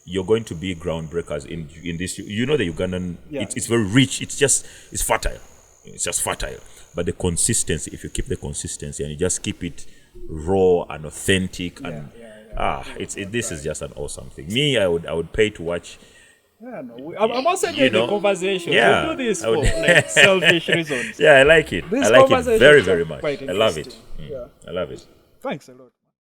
you're going to be groundbreakers in this. You know, the Ugandan, it's very rich. It's fertile. It's just fertile. But the consistency, if you keep the consistency and you just keep it raw and authentic, this is just an awesome thing. Me, I would pay to watch. I'm also enjoying the conversation. Yeah, we do this for like selfish reasons. Yeah, I like it. I like it very, very much. I love it. I love it. Thanks a lot.